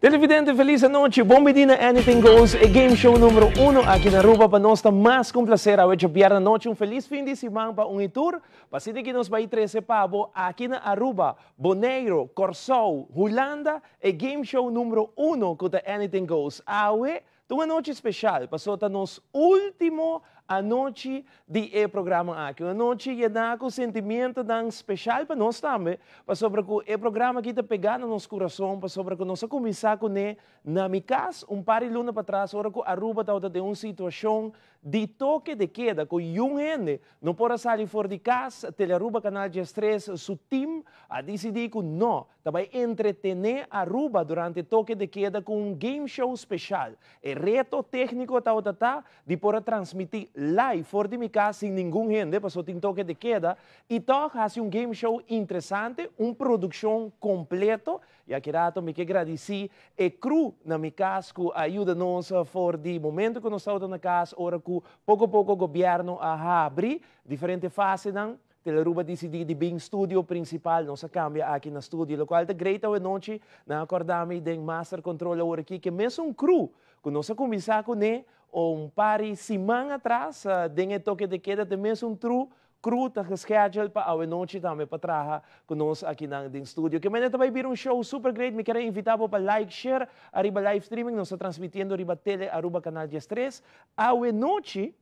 Televidente, feliz noche. Bombidina Anything Goes, a game show número 1 aqui na Aruba para nós está mais complacer a hoje viernes noite. Feliz fim de semana para tour. Para que nos vai 13 pavo aqui na Aruba, Bonaire, Corsou, Holanda, a game show número 1 com Anything Goes. Awe, uma noite especial, passou a nos último a noite de programa aqui. Uma noite que dá com sentimento tão especial para nós também, para sobre que o programa que está pegando no nosso coração, para sobre que nós começar com ele na minha casa, par de luna para trás, hora que Aruba está de uma situação de toque de queda, com um gente não pode sair fora de casa, Telearuba Canal de Estresse, seu time, a decidir que não, vai entretener Aruba durante o toque de queda com um game show especial. O reto técnico está de poder transmitir live fora de minha casa sem nenhum gente, passou tem toque de queda, e toca faz um game show interessante, uma produção completa, e aqui me quero agradecer a crew na minha casa que ajuda-nos fora de momento que nós estamos na casa, hora que pouco a pouco o governo abre diferentes fases, Telearuba decidiu de bem estúdio principal, nós cambia aqui no estúdio, o qual é great a noite, na acordamos de master control agora aqui, que mesmo um crew, que nós começar com ele, par de semana atrás, de toque de queda, de mesmo um crew está schedule para a noite também para trabalhar conosco aqui no estúdio. Que amanhã também vir um show super great. Me quero invitar para like, share, arriba live streaming. Nós estamos transmitindo arriba tele, Aruba Canal 13. A noite,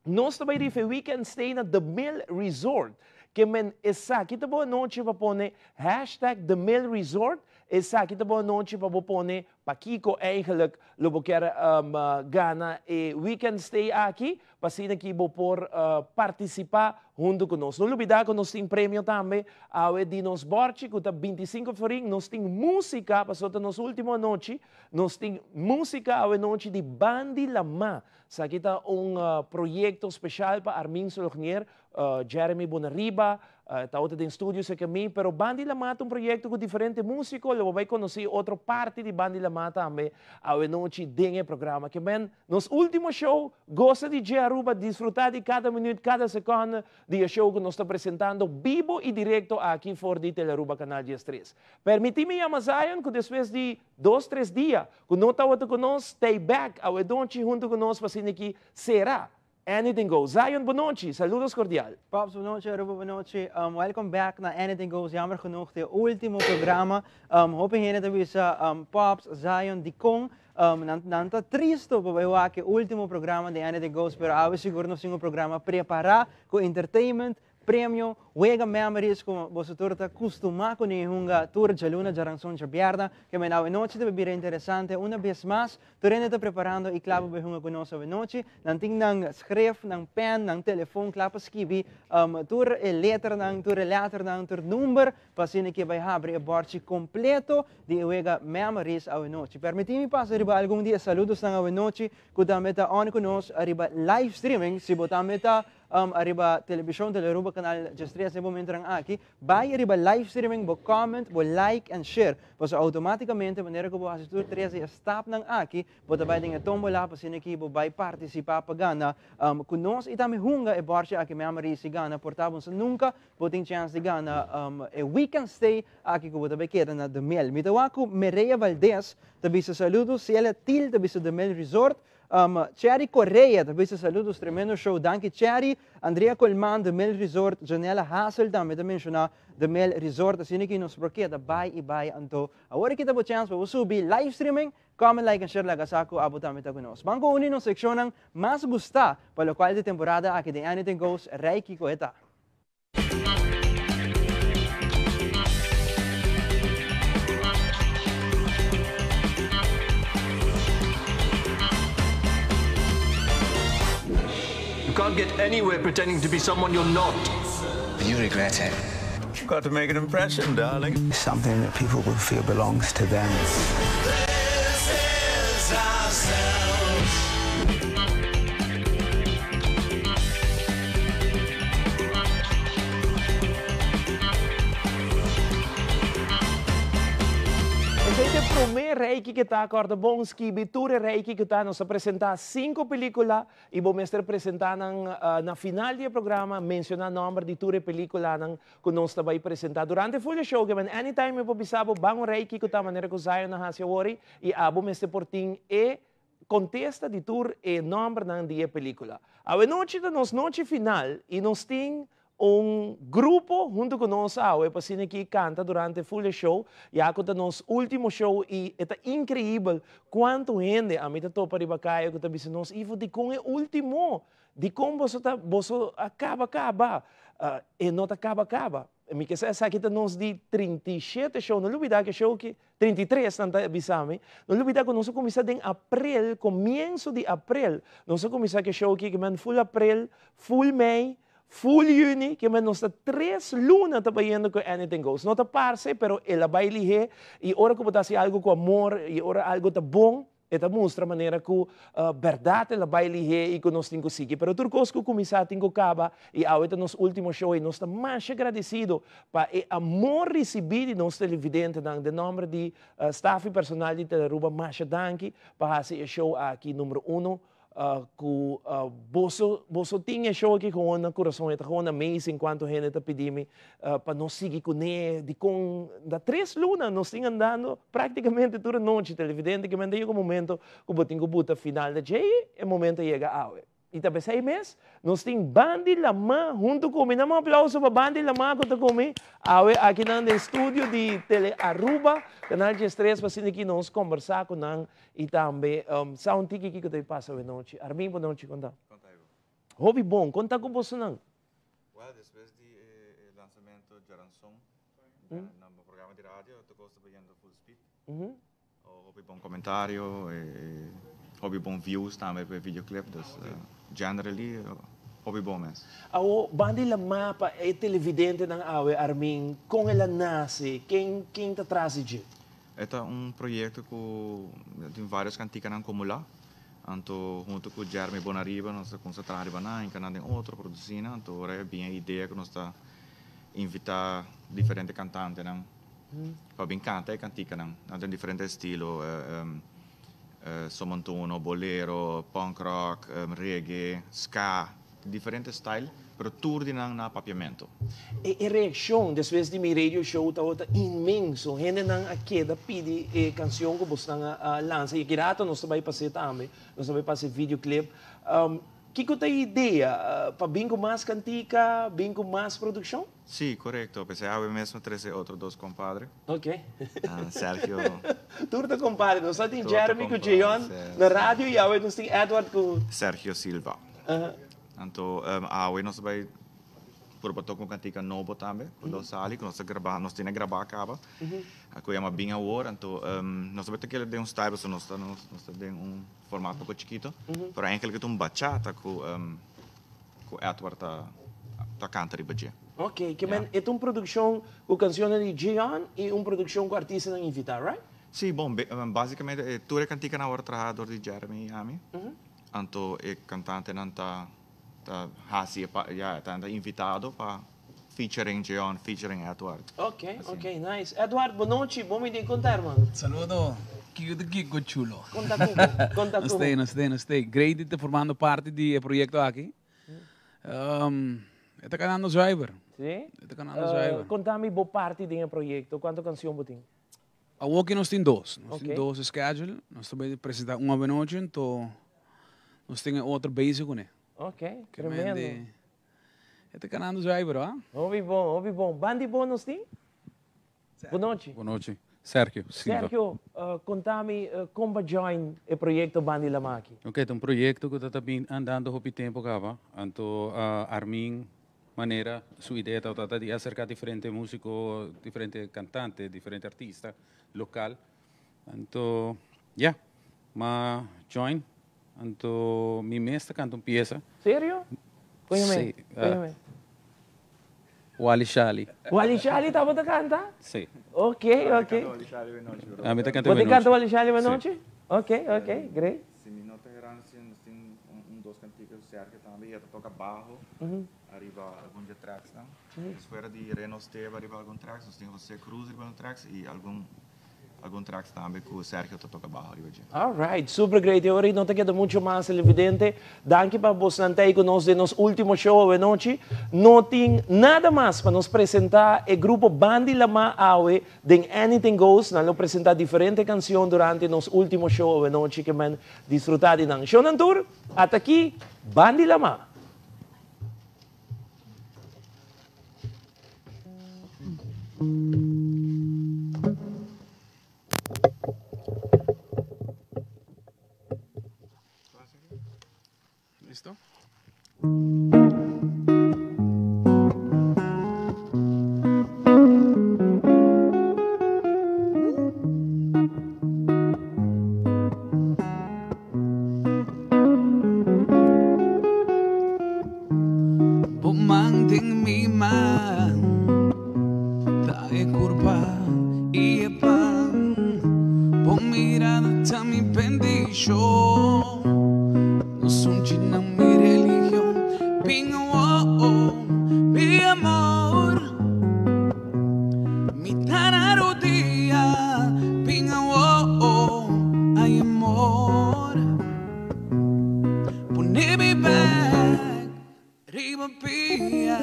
nós também rife weekend stay na The Mill Resort. Que men essa aqui tá boa noite para pôr hashtag The Mill Resort. Essa aqui tá boa noite para pôr para Kiko eigenlijk lobo quer gana e weekend stay aqui para ser aqui por participar junto conosco. Não olvidar que nós temos prêmio também ao de nos borte que tá 25 florin. Nós temos música para só nos última noite. Nós temos música ao noite de Bandi Lama. Essa aqui tá projeto especial para Armin Solognier, Jeremy Bonariba, está outro em estúdio, sei que mim, pero Bandi Lama é um projeto com diferentes músicos, eu vou conhecer outra parte de Bandi Lama também, ao noite desse programa, que bem, nos últimos show, gosta de Aruba, desfrutar de cada minuto, cada segundo de show que nós estamos apresentando, vivo e direto aqui fora de Telearuba Canal 13. Permite-me chamar Zion, que depois de 2-3 dias, que não está conosco, stay back, ao noite junto conosco, para ser aqui, será Anything Goes. Zion, boa noite. Saludos cordial. Pops, boa noite. Aruba, boa noite. Welcome back na Anything Goes. Jammer genoeg, de último programa. Hoping heen te visa Pops, Zion, Dikong. Nanta tristo para que o último programa de Anything Goes, pero awe siguro nós um programa preparar com entertainment, prêmio, wega memories, como você torta acostumar com nenhuma tour de luna de ranção de bierda, que me na noite deve vir interessante, uma vez mais, tu está preparando e claro para junga conosco a noite, nanting nang schrijf, nang pen, nang telefoon, claro escrever, tour e letter nang tour number, para que vai abrir o bordje completo de wega memories a noite. Permite-me passar arriba algum dia saludos nang a noite, que também está on conosco arriba live streaming, se botar meta arriba televisão Telearuba Canal 13 nesse momento aqui, vai arriba live streaming, bo comment, bo like and share. Pois automaticamente, maneira que o assistor 13 stop nang aqui, bo também tem a tombola para sino que bo vai participar para gana. Conosco e também hunga e borge aqui memory si gana, portávamos nunca bo tem chance de gana e weekend stay aqui que bo também queda na The Mill. Mitawaku Mereia Valdez, também se saludos, se ela til também se The Mill Resort. Cherry Correia, também se saludos, tremendo show. Danke Cherry, Andrea Colman, The Mill Resort, Janela Hassel, também mencionar The Mill Resort, assim que nos bloqueia, bye e bye anto. Agora kita po chance para subir live streaming, comment, like and share lagasako, abo também tá conosco. Banco uni no section ng mas gusta, para qual de temporada aqui de Anything Goes, Reiki Coeta. You can't get anywhere pretending to be someone you're not. You regret it. You've got to make an impression, darling. Something that people will feel belongs to them. This is ourselves. Este é o primeiro reiki que está acorda bom skibiture reiki que está nos apresentar 5 películas e vamos estar apresentando na final do programa mencionar o nome de ture película que nós vai apresentar durante o full show que man anytime eu bisabo bang reiki que está maneira que saio na hasia wori e abo este portim e contesta de tour e nome na dia película. A noite da noite final e nós tem grupo junto conosco para cine que canta durante o full show e agora nosso último show e é incrível quanto gente a mim está para ribacaio que está dizendo nós Ivo de com é último de como você acaba e não acaba me que essa aqui nós de 37 show não olvidar que show que 33 tanta bisame não olvidar que nós começamos em abril começo de abril nós começamos que show que man full abril full May full Juni, que nós está 3 lunas trabalhando com Anything Goes. Não está parse, pero ela vai lihe e ora que botar algo com amor e ora algo tá bom, ela mostra a maneira que verdade ela vai lihe e que nós temos que seguir. Pero turcos que começar tem que acabar e agora nosso último show e nós está mais agradecido para o amor recebido de nosso televidente de nome de staff e personal de Teleruba mais danke para fazer o show aqui número 1. Que você tinha show aqui com o coração, é tão amazing quanto a gente está pedindo para nós seguir com ele. Da 3 lunas, nós estamos andando praticamente toda noite, televidente, que manda um momento que eu tenho que botar final da dia e o momento chega a e também 6 meses, nós temos Bandi Lama junto comigo. Dá um aplauso para Bandi Lama que está comigo. Aqui no estúdio de Tele Aruba, canal de estresse, para que nós conversar com nós e também sound tiki que te passa a noite. Armin, boa noite, conta. Hobby bom, conta com você não? Well, depois do lançamento de Aranson, no programa de rádio, eu estou vendo full speed. Hobby bom comentário, hobby bom views também para videoclip, generally, hobby bom mesmo. O Bandi Lama para é televidente ng Armin, com ela nasce, quem está atrás de? Este é projeto que tem vários canticas na acumular. Então, junto com o Jeremy Bonariba, nós estamos concentrados em canal outro produzindo. Então, é bem a ideia que nós estamos invitar diferentes cantantes para bem cantar e cantar. Tem diferentes estilos, somontuno, bolero, punk rock, reggae, ska, diferentes styles, pero tudo na papiamento. E a reação, depois de meu radio show, está imenso. Gente não aqui pede a canção que você lança. E que rato nós também passamos também. Nós também passamos videoclip. Que é a ideia? Para bem com mais cantica, bem com mais produção? Sim, correto. Pensei, eu mesmo trazer outros 2 compadres. Ok. Sérgio. Tudo compadre. Nós temos Jeremy com o Jeon na rádio e agora nós temos Edward com... Sérgio Silva. Então, nós vamos probato com cantica novo também, quando sali, que nós temos que gravar acaba. Que é uma bem agora, então nós vamos ter que ter style, nós temos formato pouco chiquito, para enkel que bachata com Edward tá canta ribadia. Ok, que é produção com canções de Jeon e produção com artista não invitar, right? Sim, bom, basicamente tudo é cantica na hora trajador de Jeremy Ami. Então, o cantante não tá invitado para featuring Jeon, featuring Edward. Ok, nice. Edward, boa noite, bom me encontrar, mano. Saludo, que chulo. Conta Nastei. Great de formando parte do projeto aqui. Este canal no driver. Sim? Este canal no driver. Conta-me boa parte do projeto, quantas canções você tem? Aqui nós temos 2. Nós temos 2 schedule. Nós também apresentamos uma noite, então nós temos outro basic, né? Ok, tremendo. Este canal no driver, ah? Ouvi bom. Bandi bom nós tem? Boa noite. Boa noite. Sérgio Silva. Sérgio, conta-me como vai join o projeto Bandi Lama aqui. Ok, é projeto que está andando há tempo, então Armin, maneira, sua ideia é de acercar diferentes músicos, diferentes cantantes, diferentes artistas local. Então, mas join. Então, mi mestre canta uma peça. Sério? Põe-me. Wali Shali. Wali Shali estava a cantar? Sim. Ok. Me está cantando. Você canta Wali Shali uma noite? Ok, great. Se me nota tem dois canticos certos também, ele toca barro, arriba alguns tracks, não? Fora de Reno Steve, arriba alguns tracks, nós temos você Cruz, arriba alguns tracks e algum algum tracks também com o Sergio tá toca barra hoje. Alright, super great. Eu não te queda muito mais evidente. Danke para você nantai conosco de nos último show de noite. Não tem nada mais para nos apresentar o grupo Bandi Lama Awe de Anything Goes. Nós apresentar diferentes canções durante nos último show de noite que man disfrutar de show nan tour. Até aqui, Bandi Lama. ¿Listo? Pumangting mi man tae kurba iepang pomirada ta mi bendición no sunchi na mi religión pinga wo mi amor mi tanarodia pinga wo ay amor pone mi back riba pia.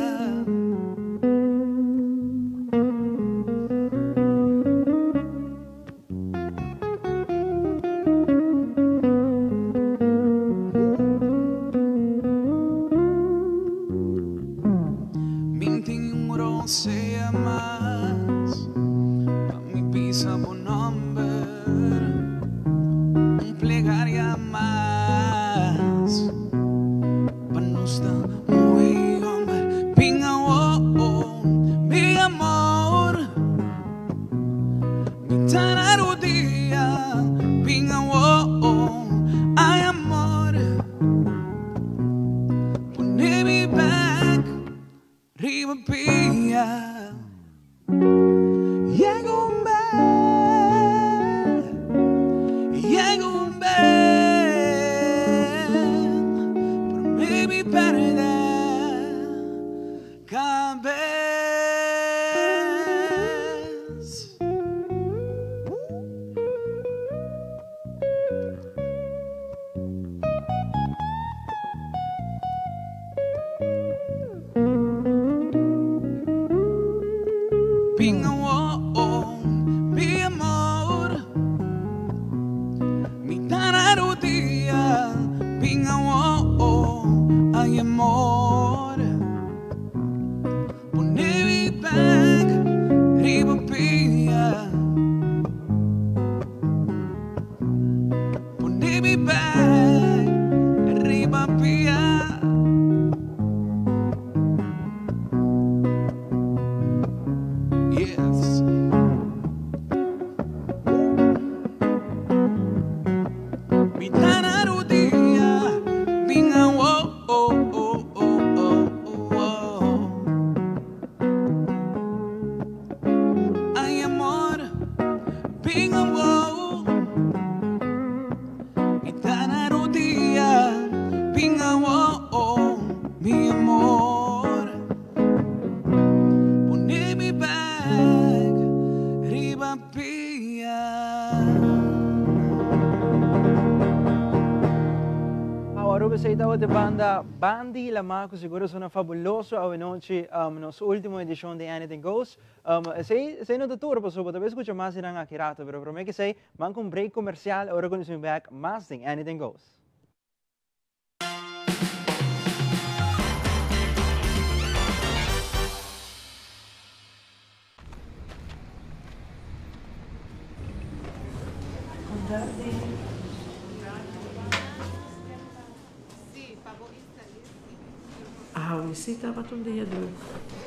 Sea más pa' mi pisa por nombre un plegaria más pa' no estar muy hombre pinga wo mi amor mi tanarodia pinga wo ay amor pone mi back riba pia. Pinga wo mi amor mi tanarodia pinga wo ay amor pone mi back riba pia pone mi back riba pia. Yes. Mi tanarodia, pinga wo ay amor, pinga wo. Mi tanarodia, pinga wo, mi amor. Pone mi back riba pia. Aruba sa itaw de banda Bandi Lama, ko siguro sono fabuloso a noche nos último edición de Anything Goes. Sei no tour po so, talvez escucha más ng akirato, pero promete que sei man kung break comercial, ahora con su back más de Anything Goes. Esse estava um dia druk,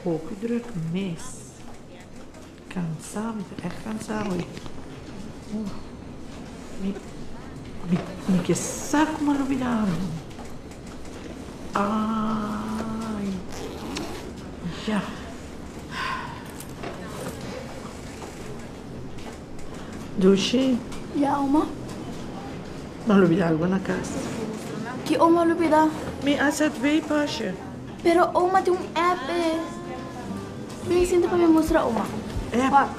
pouco druk, mês. Cansado, é cansado. Me que saco maravilhado. Ai, já. Dushi? Ya, Oma. Malupit algo na casa. Que Oma lupida? Me asa tvei pasha. Pero Oma tem app eh. Me sinto para me mostrar Oma. App?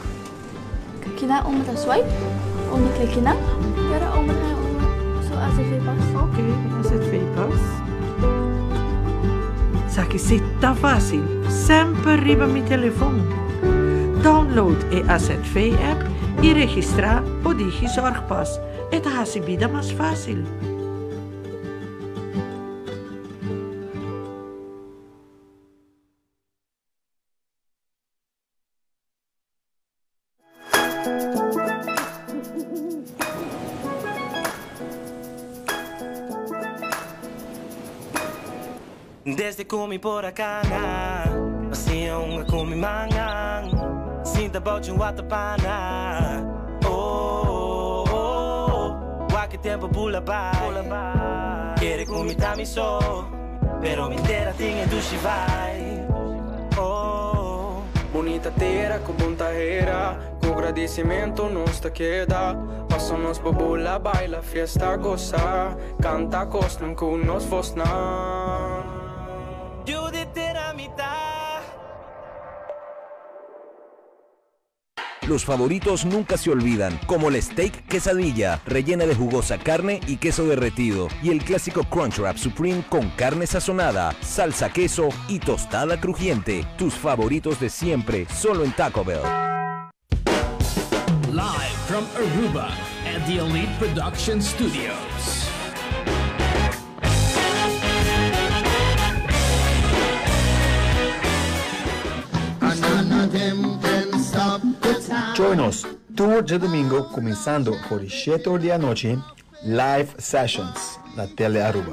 Kina oma ta swipe? Oma klik kina? Pero oma na oma. So AZV-pas? Ok, AZV-pas. Sa que sitta fácil, sempre riba mi telefoon. Download e AZV-app e registra o digi zorgpas. Het haast vida más fácil. Desde comi por acá, assim uma comi mangang, sinta bout yung watapana. Oh, oh, oh, waki tempo pula ba. Quiere comi tamiso, pero mi entera tinha dushi vai. Oh, bonita terra com bom terreira, com agradecimento nos te queda. Passamos por bula, baila, fiesta, goza, canta costum com nos fosna. Los favoritos nunca se olvidan, como el steak quesadilla, rellena de jugosa carne y queso derretido, y el clásico Crunchwrap Supreme con carne sazonada, salsa queso y tostada crujiente. Tus favoritos de siempre, solo en Taco Bell. Live from Aruba at the Elite Production Studios. Join us tour de domingo começando por 7 da noite, Live Sessions, na Tele Aruba.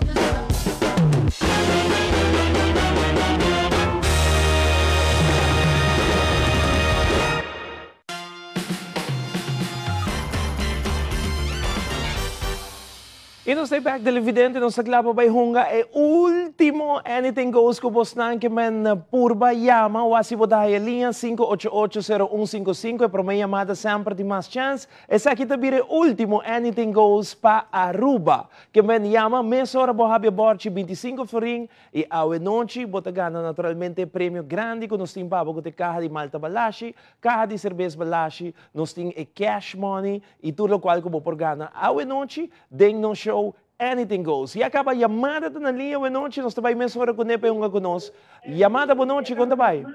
E nós estamos back televidente, nós estamos by hunga e último Anything Goes ko bosnan que men purba llama o así botaje linha 5880155 e por minha chamada sempre tem mais chance. Essa aqui também é o último Anything Goes para Aruba que men llama mês hora bohabia borchi 25 florin e ao noite bota gana naturalmente prêmio grande que nós temos para botar caja de malta balashi, caja de cerveja balashi, nós temos cash money e tudo o qual que vou por gana ao noite den no show Anything Goes. E acaba chamada na linha boa noite, nós também mesmo hora com nepe unga conosco. Chamada boa noite, conta vai.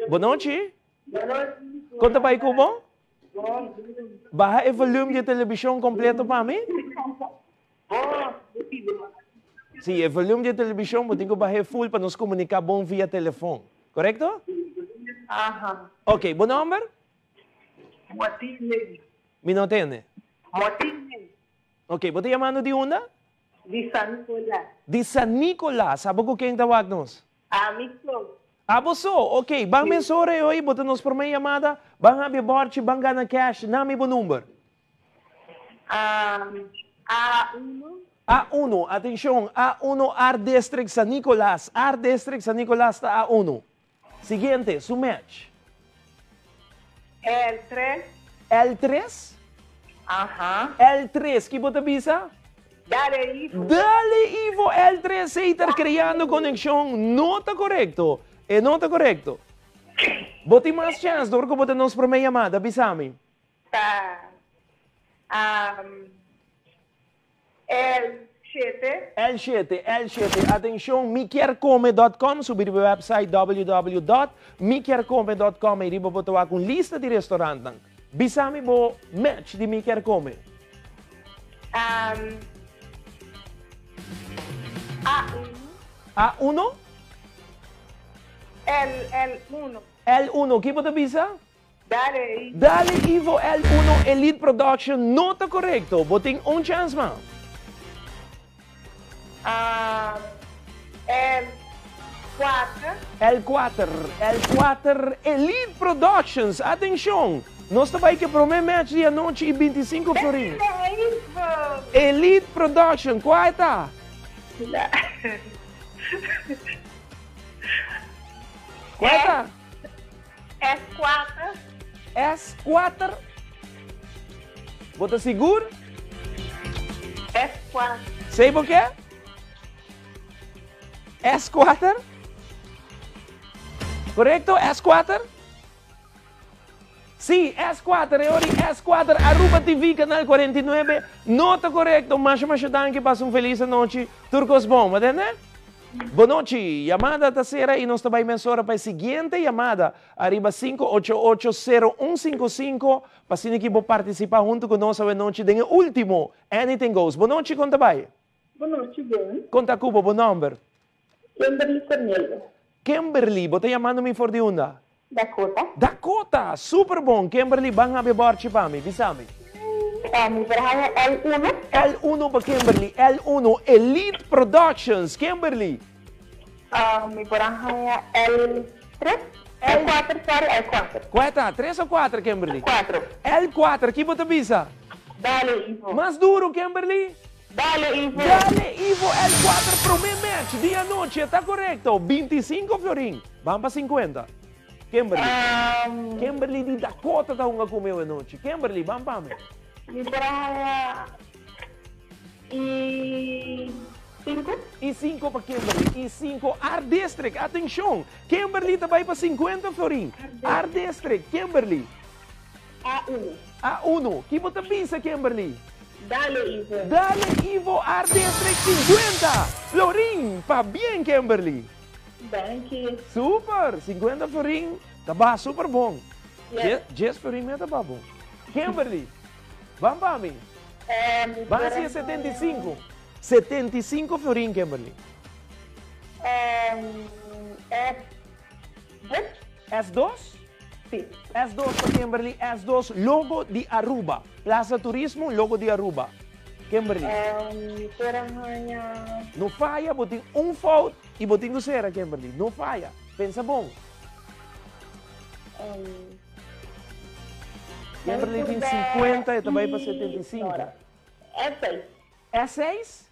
Boa noite. Conta vai com bom? Baja o volume de televisão completo para mim? Sim, o volume de televisão, eu tenho que baixar full para nos comunicar bom via telefone. Correto? Aham. Ok, bom número? Motinho. Me não tem? Motinho. Ok, você chamando de onde? De San Nicolás. De San Nicolás. Sabe com quem tawag nos? Amigo. Abo so, ok. Bang mensore hoy, bota nos por meia chamada. Bang habi borchi, bang gana cash. Nami bo número? A1. A1, atenção. A1 Art District San Nicolás. Art District San Nicolás está A1. Siguiente, su match. L3. L3? Aham. L3, que bota bisa? Dale Ivo. Dale Ivo, L3 se está criando conexão. Não está correto. É não está correto. Bota mais chance, porque bota nos por meia chamada, bisami. Tá. L7. Atenção, miquercome.com, subir o website www.miquercome.com e riba botar com lista de restaurantes. Bisami bo match de Miquercome. A1? L1. L1, que bota bisa? Dale Ivo. Dale Ivo L1 Elite Production, não está correto. Botem chance, man. L4 Elite Productions, atenção. Nós também que para o meu match de noite e 25 florim. Elite Production, qual é tá? Qual é tá? S4. S4. Bota seguro? S4. Sei por quê? S4? Correto? S4? Sí, S4, Eori S4, Aruba TV, Canal 49. Nota correcto, mas danke, passa feliz noite. Turcos bom, né? Boa noite, chamada terceira e nós também mensura para a seguinte chamada, arriba 5880155, para se que vou participar junto conosco a noite de último Anything Goes. Boa noite, conta vai. Boa noite, bem. Conta Cuba, bom número. Kimberly Cornelio. Kimberly, você chamando-me for de onda? Dakota. Dakota, super bom. Kimberly, bang habi borchi pa mi, bisami. Mi baraha L1. L1 para Kimberly, L1 Elite Productions, Kimberly. Mi baraha L3. L4, sorry, L4. Queta, 3 ou 4, Kimberly? 4. L4, que você bisa? Dale, Ivo. Mais duro, Kimberly? Dale, Ivo. Dale, Ivo, L4, primeiro match, dia noite, está correto. 25 florin, vamos para 50. Kimberly. Kimberly di Dakota tá uma comeu a noite. Kimberly, vamos para mim. Mi baraha E5. E5 para Kimberly. E5, Art District. Atenção. Kimberly também para 50 florin. Art District, Kimberly. A1. A1. Que você pensa, Kimberly? Dale, Ivo. Dale, Ivo, Art District 50. Florin, para bien, Kimberly. Thank you. Super, 50 florin. Tá super bom. Yes. 10 florin tá bom. Kimberly, vamos para mim. Vai ser 75. 75 florin, Kimberly. S2? Sim. S2 para Kimberly, S2, logo de Aruba. Plaza Turismo, logo de Aruba. Kimberly. Não falha, botem um fault e botem do cera, Kimberly. Não falha. Pensa bom. Kimberly tem 50 e também para 75. S6. S6?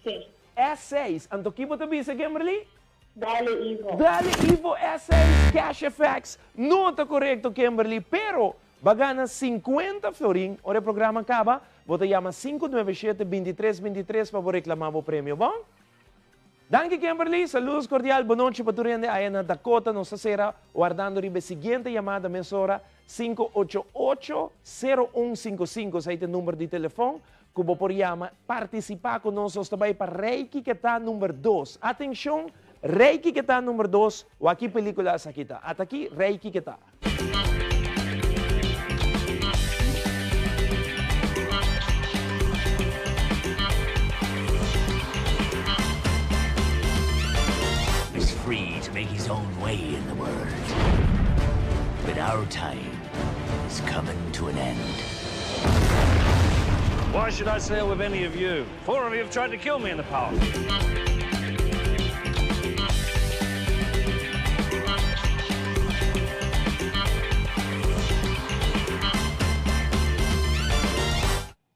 Sim. S6. Então, que você pensa, Kimberly? Dale, Ivo. Dale, Ivo, S6, Cash FX. Nota correto, Kimberly, pero bagana 50 florin, ora o programa acaba, você chama 597-2323 para reclamar o prêmio, bom? Danke, Kimberly. Saludos cordial. Boa noite para turende aí na Dakota, nossa sera, guardando a seguinte chamada mensura 588-0155. Esse é o número de telefone. Que você pode participar conosco também para Reiki que está número 2. Atenção, Reiki que está número 2. O aqui película essa aqui está. Até aqui, Reiki que está. Is free to make his own way in the world. But our time is coming to an end. Why should I sail with any of you? 4 of you have tried to kill me in the past.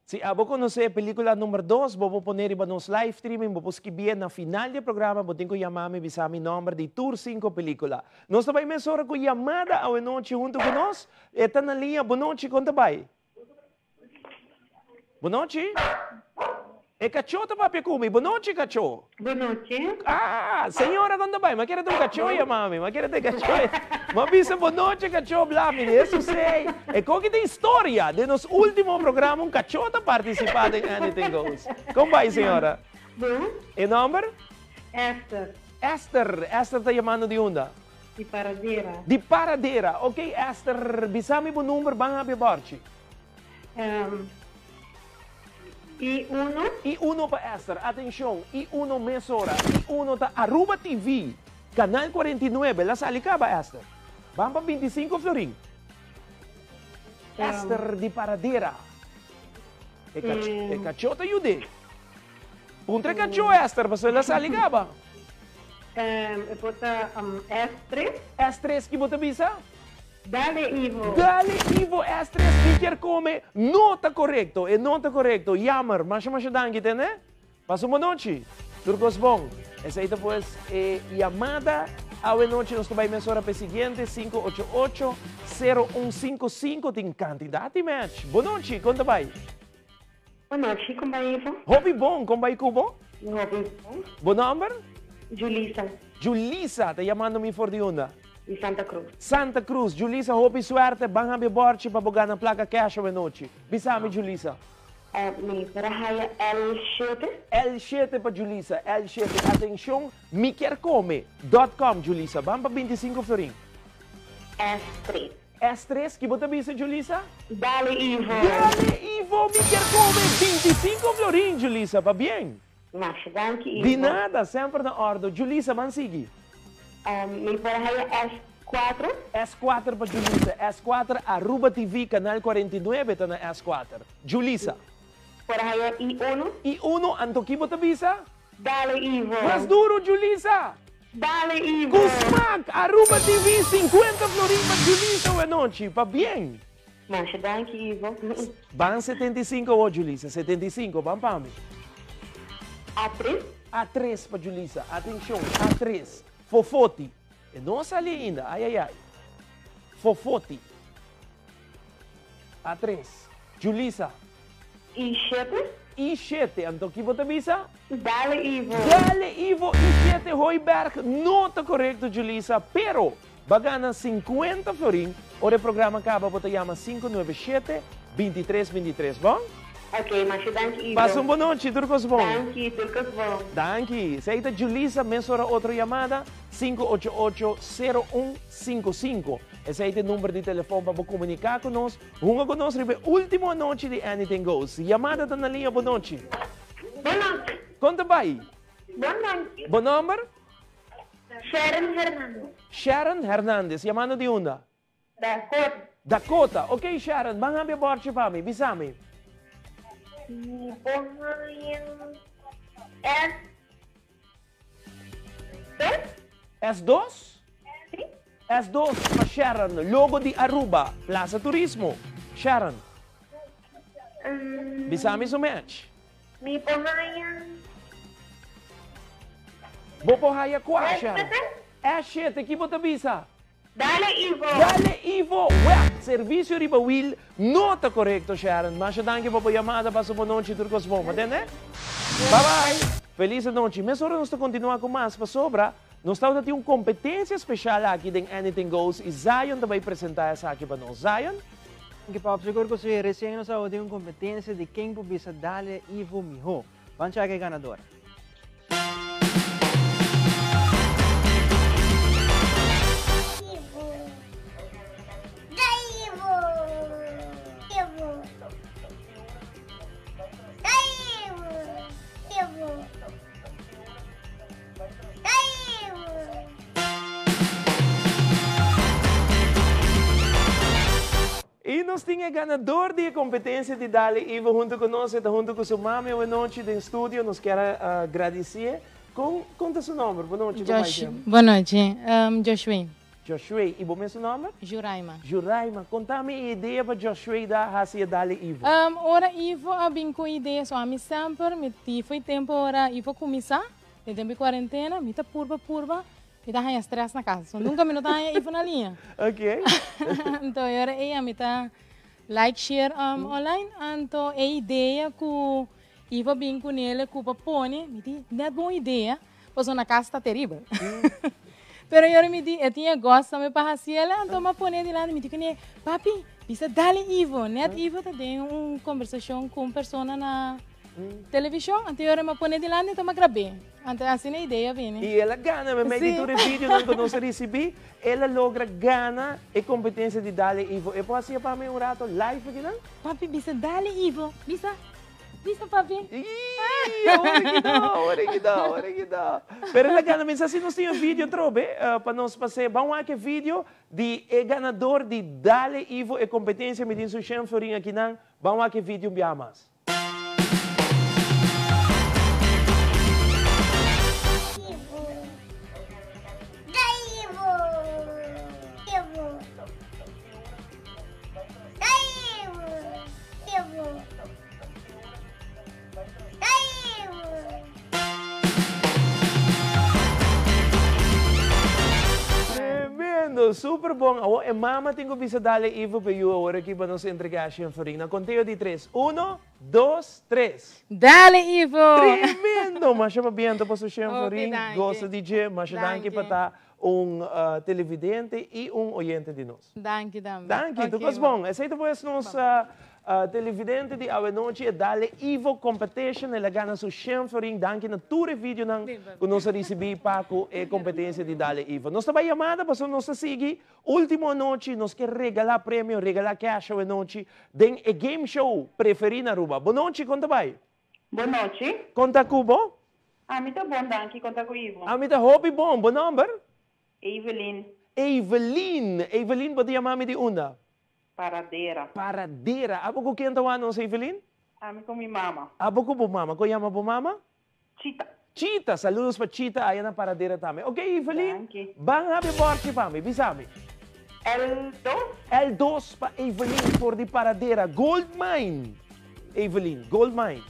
Se abo conhecer a película número 2, vou poner iba nos live streaming, vou escrever na final do programa, vou ter que chamar-me, bisar mi número de Tour 5 película. Nós também mensura com chamada ao noite junto com nós. Está na linha, boa noite, conta vai. Boa noite. E cachorro tá para comer. Boa noite, cachorro. Boa noite. Ah, senhora, quando vai? Mas quer ter um cachorro, mami? Mas quer ter cachorro? Mas bisa, boa noite, cachorro, blami. Isso sei. E qual que tem história? De nos último programa, cachorro tá participando em Anything Goes. Como vai, senhora? Bom. E nome? Esther. Esther. Esther tá chamando de onde? De Paradeira. De Paradeira. Ok, Esther, bisami o número, bang habi borchi. I1 para Esther, atenção, I1 mesora, I1 tá Aruba TV, Canal 49, la salicaba Esther. Vamos para 25 florin. Esther de Paradeira. E cachota yude. Puntre cacho Esther, mas la salicaba. S3. S3 que você bisa? Dale, Ivo. Dale, Ivo, S3, speaker come, nota correcto, e nota correcto, jammer, mas danke, né? Passa uma noite, turcos bom. Essa aí depois é chamada, a noite nós também mensura para o seguinte, 588-0155, tem candidato e match. Boa noite, conta vai. Boa noite, como vai, Ivo? Hobby bom, como vai, Cubo? Hobby bom. Bom número? Julissa. Julissa, tá chamando-me for de onda. De Santa Cruz. Santa Cruz. Julissa, hope e suerte. Bang habi borchi pa bugar na placa cash o noche. Bisami, Julissa. Mi parahaya L7. L7 pa Julissa. L7. Atenção, miquercome.com, Julissa. Bamba 25 florin. S3. S3, que bota bisa, Julissa? Dale Ivo. Dale Ivo, miquercome. 25 florin, Julissa. Pa bien? Mas, danke Ivo. De nada, sempre na ordem. Julissa, mansigi. Mi parahaya S4. S4 para Julissa. S4, Aruba TV, Canal 49, está na S4. Julissa. Parahaya I1. I1, Antoki bota bisa? Dale Ivo. Mais duro, Julissa. Dale Ivo. Kusmak, Aruba TV, 50 florin para Julissa o noche. Pa bien? Mas, danke Ivo. Van 75 o Julissa, 75, van para mim. A3. A3 para Julissa, atenção, A3. Fofoti. E não sali ainda, ai ai ai. Fofoti. A3. Julissa. I7. I7, Antoki bota bisa? Dale Ivo. Dale Ivo, I7 Hoiberg, nota correcto, Julissa, pero bagana 50 florin, ora programa acaba, bota chama 597-2323, bom? Ok, mas danke Ivo. Passa boa noite, Turcos bom. Danke, Turcos bom. Danke. Seita Julissa, mensura outra chamada, 588-0155. Esse é o número de telefone para comunicar conosco. Junga conosco, ribe última noite de Anything Goes. Chamada está na linha, boa noite. Boa noite. Conta vai. Boa noite. Bom número? Sharon Hernandez. Sharon Hernandez. Chamada de onde? Dakota. Dakota. Ok, Sharon. Bang habi borchi para mim. Bisami. S2? S2 para Sharon. Logo de Aruba. Plaza Turismo. Sharon. Bisami so match. Mi pohaya. Bopohaya kwa, Sharon. S7. Aqui bota bisa. Dale Ivo. Dale Ivo. Well, serviço riba will. Nota correcto, Sharon. Mas danke po chamada para sua noite, Turcos bom. Entende? Bye-bye. Feliz noite. Mas agora nós continuar com mais para sobra. Nós estamos tendo uma competência especial aqui em Anything Goes. E Zion também apresentar essa aqui para nós. Zion? Que papo, seguro que você recém nos tem uma competência de quem precisa Dale Ivo Miho. Vamos chegar ganador. E nós tínhamos ganador de competência de Dale Ivo junto conosco, junto com sua mãe, boa noite no estúdio. Nós queremos agradecer. Conta seu nome, boa noite. Boa noite, Joshua. Joshua, e bom seu nome? Juraima. Juraima, conta-me a ideia para Joshua da hacia Dale Ivo. Ora Ivo, bem com ideia, só a mim sempre, me foi tempo ora Ivo começar, de tempo de quarentena, me tá purba. Me dá estresse na casa. Nunca me nota Ivo na linha. Ok. Então, agora me tá like, share online. Então, a ideia que Ivo bem com ele, que o papone, me diz, não é boa ideia, pois na casa está terrível. Pero eu me diz, eu tinha gosto também para fazer ela, então eu pone de lá e me diz, papi, precisa dar Ivo, né? Ivo tem uma conversação com uma pessoa na televisão, então eu pone de lá e então eu gravei. Então, assim a ideia vem. E ela ganha, mas meio de vídeo não nós recebi, ela logra ganhar a competência de Dale Ivo. E pode ser para mim um rato live aqui, não? Papi, bisa Dale Ivo, bisa papi. Hora que dá. Pero ela ganha, mas assim nós temos vídeo, trobe, para nós fazer, vamos aqui vídeo de ganador de Dale Ivo e competência, me diz o Shem Florin aqui, não? Vamos aqui vídeo bem mais. Super bom. A mama tem que bisa Dale Ivo para eu agora aqui para nos entregar a Shenforina. Conteio de 3. 1, 2, 3. Dale Ivo! Tremendo! Mas chama bem para o Shenforin. Gosta de DJ, mas danke para estar televidente e oyente de nós. Danke, dame. Danke, tu is bom. Aceita pues nos televidente de a noite e dale Ivo Competition e la gana su 100 florin. Danke na ture video nang que nós recebi Paco e competência de dale Ivo. Nós estamos chamada para nós seguir. Última noite, nós quer regalar prêmio, regalar cash a noite. Den e game show preferido na Aruba. Boa noite, conta vai. Boa noite. Conta Cubo? Ami tá bom, danke. Conta com Ivo. Ami tá hobby bom. Bom number? Evelyn. Evelyn. Evelyn, pode chamar-me de onda? Paradeira. Paradeira. Abo ko quem tawa nos Evelyn? Ami com minha mama. Abo ko po mama. Ko llama po mama? Chita. Chita. Saludos para Chita. Ayan na paradeira também. Ok, Evelyn? Danke. Bang habi borchi pa mi. Bisami. L2. L2 pa Evelyn for di paradeira. Gold mine. Evelyn, gold mine.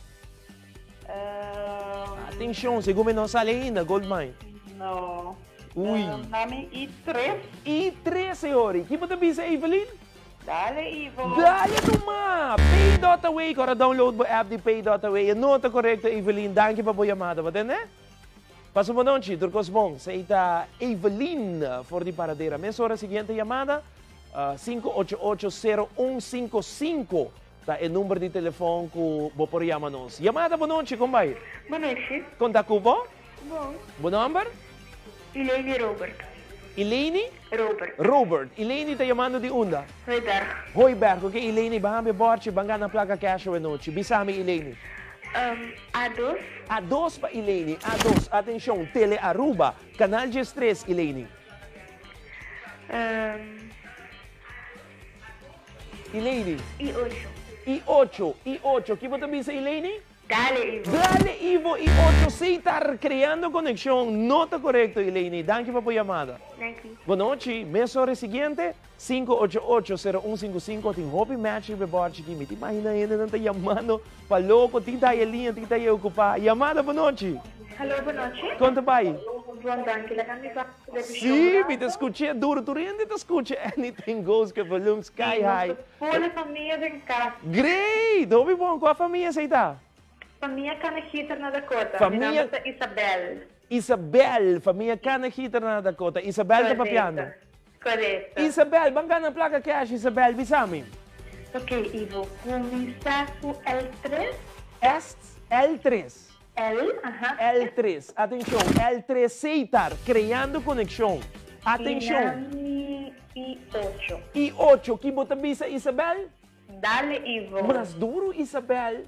Atenção, segundo não sale ainda, gold mine. No. Ui. Nome I3. I3, senhores. Que pode bisa, Evelyn? Dale, Ivo. Dale, tuma. Pay.away. Kora download mo app de Pay.away. E nota correcta, Evelyn. Danke pa po chamada. Batende? Passo boa noite, Turcos Bom. Seita Evelyn for di paradeira. Mensura seguinte chamada. 588-0155. Tá, é o número de telefone que vou por chamar-nos. Chamada, boa noite, como vai? Boa noite. Conta com bom? Bom. Bom número? Elaine Robert. Elaine? Robert. Robert. Elaine está chamando de onde? Hoiberg. Hoiberg, ok. Elaine, bahami borche, banga na placa cash a noite. Bisami, Elaine. A2. A2 para Elaine. A2. Atenção, Tele Aruba. Canal G3, Elaine. Elaine. I8. I8. Que você bisa, Elaine? Dale, Ivo. Dale, Ivo. I8. Se estar criando conexão, nota correto, Elaine. Danke por chamada. Danke. Boa noite. Mensura seguinte, 588-0155. Tem hobby match e beborde que me imagina ainda não está chamando para louco. Tem tá aí linha, tem tá aí ocupar. Chamada, boa noite. Hello, boa noite. Conta, pai. Bom, danke. La camisa de Sim, me te escutei duro. Tu ainda te escutei. Anything goes, que volume sky high. Toda a família em casa. Great! Ouvi bom. Qual a família você está? Família Canahita na Dakota. Família... Meu nome é Isabel. Isabel. Família Canahita na Dakota. Isabel está papiando. Correto. Isabel, bangga na placa cash, Isabel. Bisami. Ok, Ivo. Começar com L3. L3. L3. Atenção, L3 Seitar, criando conexão. Atenção. I8. I8, que bota bisa, Isabel? Dale, Ivo. Mas duro, Isabel.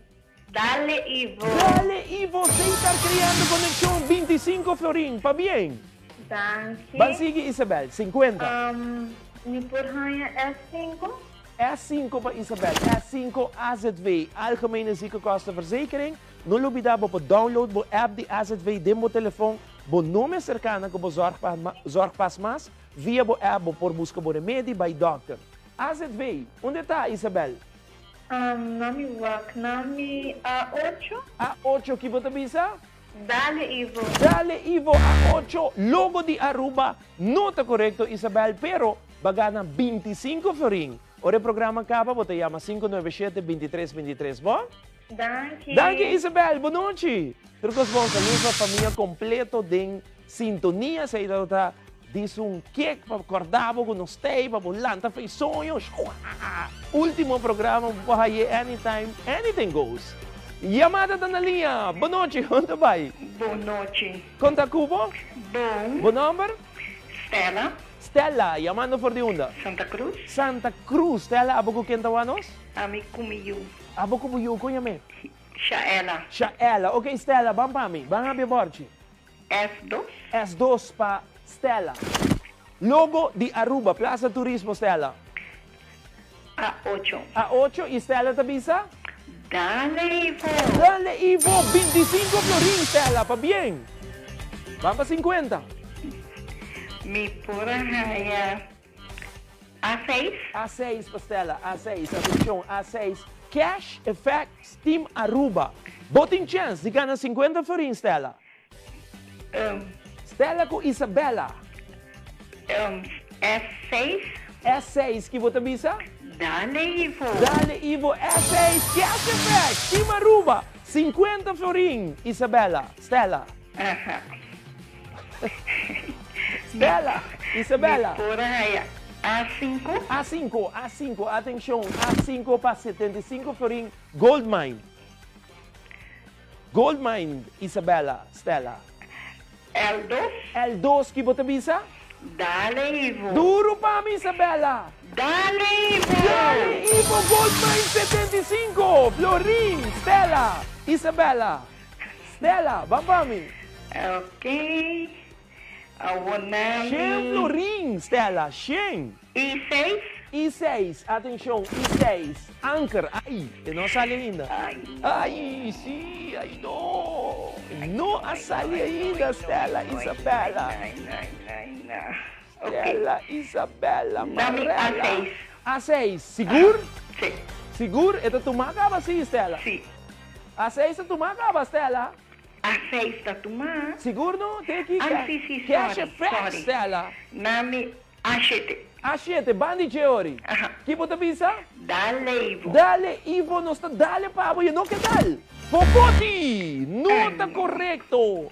Dale, Ivo. Dale, Ivo, Seitar, criando conexão, 25 florin, pa bien. Danke. Van sigue, Isabel, 50. Mi porhanha S5. S5 para Isabel, S5 AZV, Algemene Ziekenkostenverzekering. Não olvidar para download o app de AZV de meu telefone, o nome cercano que Zorgpas mais, via o app por busca por remédio by doctor. AZV, onde está Isabel? Nome work, nome A8. A8, que você bisa? Dale, Ivo. Dale, Ivo, A8, logo de Aruba, nota correto Isabel, pero bagana 25 florin. Ora programa acaba, você chama 597-2323, bom? Danke. Danke, Isabel. Boa noite. Turcos bom, saludos à família completa de sintonia. Você está diz que acordava com nós, para volanta, fez sonhos. Último programa, para anytime, anything goes. Chamada da linha. Boa noite, onde vai? Boa noite. Conta Cubo? Bom. Bom número? Stella. Stella, chamando por de onda? Santa Cruz. Santa Cruz. Stella, abo ko kenta wanos? Ami kumiyu. Abo ko buyo ko yame? Shaela. Shaela. Ok, Stella, bam pa mi. Bang habi borchi. S2. S2 pa Stella. Logo di Aruba, Plaza Turismo, Stella. A8. A8 e Stella tabisa? Dale, Ivo. Dale, Ivo. 25 florin, Stella, pa bien. Bam pa 50. Mi porhanha A6. A6 pa Stella, A6. Atenção, A6. Cash Effects Team Aruba. Boting chance, di gana 50 florin, Stella. Stella com Isabela. S6. S6, que você bisa? Dale, Ivo. Dale, Ivo. S6, Cash Effects Team Aruba. 50 florin, Isabela. Stella. Stella, Isabela. Mi pura haya. A5. A5, atenção, A5 para 75 florim, Gold Mine. Gold Mine, Isabela, Stella. L2, que bota bisa? Dale, Ivo. Duro para mim, Isabela. Dale, Ivo. Dale, Ivo, Gold Mine 75, florim, Stella, Isabela. Stella, vamos para mim. Ok. Awanami. Shen florim, Stella, Shen. E6. E6, atenção, E6. Anchor, aí, não sale ainda. Ai, sim, ai, não. Não sale ainda, Stella, Isabela. Stella, Isabela, Marrella. A6, seguro? Sim. Seguro? Ito tumagaba sim, Stella? Sim. A6 ito tumagaba, Stella? A6 está tomando. Seguro não? Tem que sim, cash sorry, fresh, sorry. Stella. Nami A7. A7, bandi Geori. Que bota bisa? Dale, Ivo. Dale, Ivo, não está dale, pavo, e não que dal. Popoti, não está correto.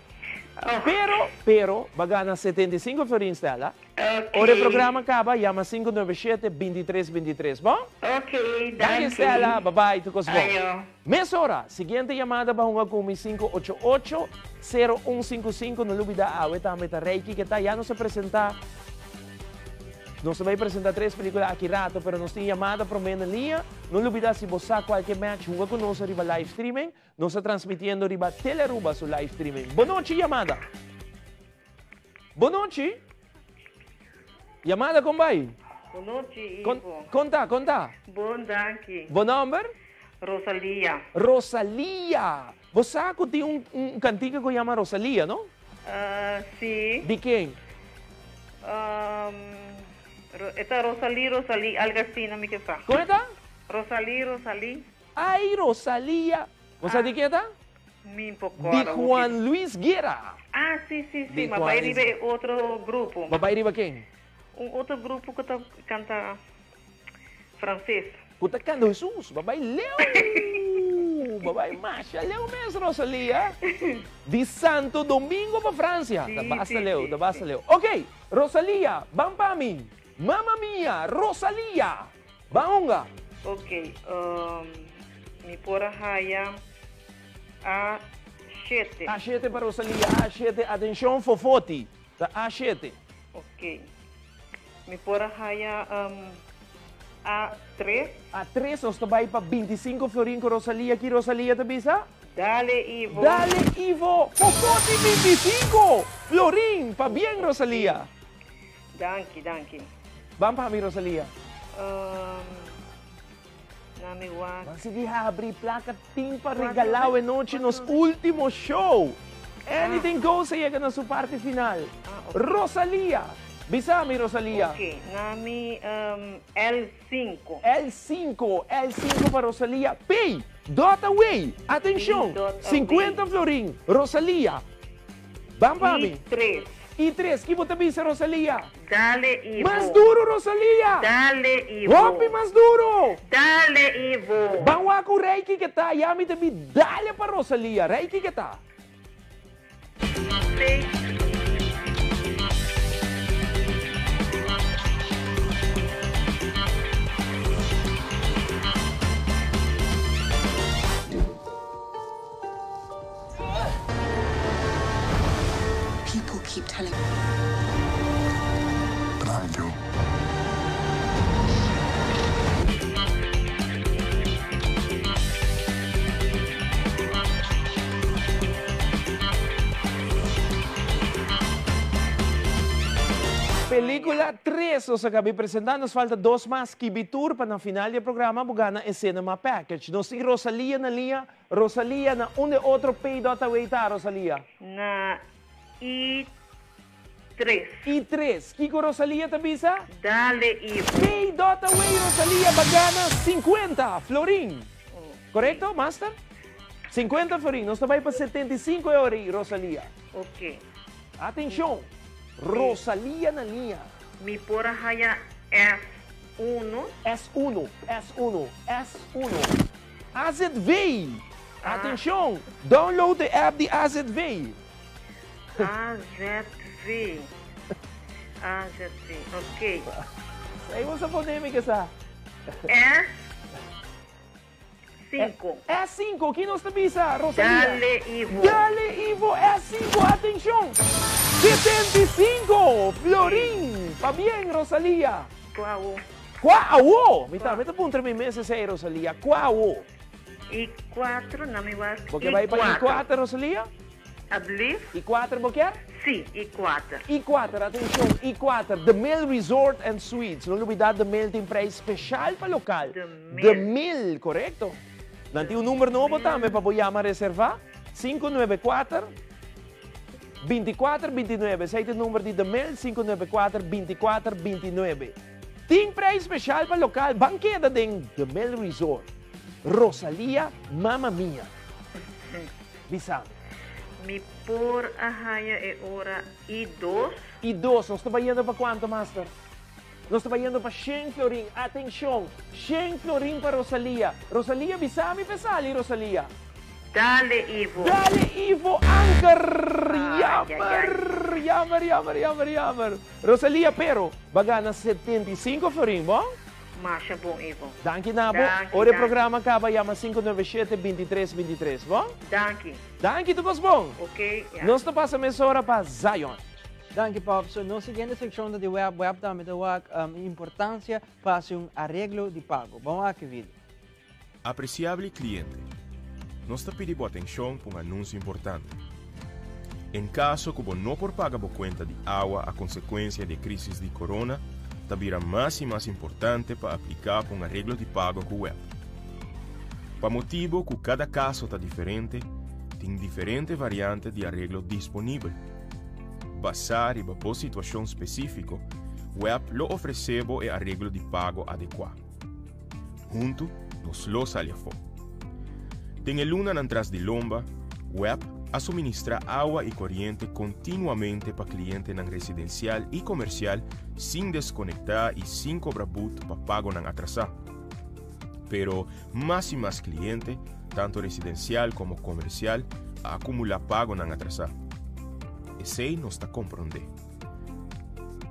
Pero, bagana 75 florins, Stella. Okay. O programa acaba, llama 597-2323, bom? Ok, Dale, Stella, bye-bye, tucos bom. Ayo. Meia hora, seguinte chamada ba hunga kumi 588-0155 no lubida awe também tá Reiki que tá já não se apresentar. Não se vai apresentar 3 películas aqui rato, pero nos tem chamada para mim na linha. Não lubida se você qualquer match hunga conosco riba live streaming, nos está transmitindo riba Teleruba su live streaming. Boa noite, chamada. Boa noite. Chamada como vai? Boa noite, Ivo. Conta. Bom dia. Bom number? Rosalia. Você tem um cantiga que chama Rosalia, não? Sim. De quem? Esta Rosalie, algo assim, não me que fa. Como está? Rosalie. Ai, Rosalia. Você de quem está? Me pouco. De Juan Luis Guerra. Sim. De Mas Juan vai Luis. riba outro grupo. Vai riba quem? Outro grupo que canta francês. Puta canta Jesus. Babai Leo. Babai Masha. Leo mesmo, Rosalia. De Santo Domingo para França. Da basta Leo. Ok, Rosalia, vamos para mim. Mamma mia, Rosalia. Vamos. Ok. Mi pora haya A7. A7 para Rosalia. A7, atenção, fofoti. Da A7. Ok. Mi pora haya A3. A3, nós vai para 25 florim com Rosalia. Aqui, Rosalia, tá bisa? Dale, Ivo. Fofoti 25 florim. Pa bien, Rosalia. Danke. Vamos para mim, Rosalia. Nami wa. Mas sige, abrir placa tim para regalar a noite nos últimos show. Anything goes chega na sua parte final. Okay. Rosalia. Bisa-me, Rosalia. Ok, nami L5. L5 para Rosalia. Pay, dot away. Atenção, 50 florim. Rosalia. Vamos para mim. E3, que você bisa, Rosalia? Dale, Ivo. Mais duro, Rosalia. Dale, Ivo. Hopi, mais duro. Dale, Ivo. Vamos com Reiki que tá. Yami também. Dale para Rosalia. Reiki que tá. People keep telling me. But I do. Película 3, os acabei apresentando, nos falta 2 mais, Kibitur, para na final do programa, bugana a Cinema Package. Nós temos Rosalia na linha, Rosalia na onde outro pay.away tá, Rosalia? Na I3. I3, Kiko Rosalia tá bisa? Dale, Ivo. Pay.away, Rosalia, bagana 50, florim. Correto, master? 50 florim, nós vai para 75 euros, Rosalia. Ok. Atenção. Rosalia na linha. Mi pora haya S1. AZV. Atenção. Download the app de AZV. AZV. Ah, já sei. Ok. Aí você polêmica essa. É 5. É 5. Quem nós tabisa, Rosalia? Dale, Ivo. Dale, Ivo. É 5. Atenção. 75. Florin. Va bien, Rosalia. Qual? Qual? Mita punta mi meses aí, Rosalia. Qual? E 4, não me vai. Porque vai para I4, Rosalia? I believe. I4, Boquer? Sim, I4. I4, atenção, I4, The Mill Resort and Suites. Não olvidar, The Mill tem preço especial para local. The Mill, correto? Nanti o número novo também para você chamar reservar. 594-2429. Esse é o número de The Mill, 594-2429. Tem preço especial para local. Banqueta de The Mill Resort. Rosalia, mamma mia. Bisame. Me por a raia é hora I2. I2, nós estamos indo para quanto, Master? Nós estamos indo para 100 florin. Atenção, 100 florin para Rosalia. Rosalia, bisami pesali, Rosalia. Dale, Ivo. Dale, Ivo, Anchor. Jammer. Rosalia, pero, bagana 75 florin, bom? Marcha bom, Ivo. Danke, Nabo. O programa acaba chama 597-2323, bom? Danke, tu bom? Ok. Yeah. Nós estamos passando essa hora para Zion. Danke, Pop. So, na seguinte secção da web também tem importância para arreglo de pago. Vamos aqui, vídeo. Apreciável cliente, nós te pedimos atenção para um anúncio importante. Em caso que você não por pagar a conta de água a consequência da crise de corona, virá mais e mais importante para aplicar para um arreglo de pago com o web. Para motivo que cada caso está diferente, tem diferentes variantes de arreglo disponível. Basado em a situação específica, o web lo oferecemos o arreglo de pago adequado. Junto, nos lo salhafo. Tem a luna atrás de lomba, o web a suministrar água e corrente continuamente para clientes não residencial e comercial sem desconectar e sem cobrar boot para pago não atrasar. Pero mais e mais clientes, tanto residencial como comercial, acumular pago não atrasar. Esse não está compreendendo.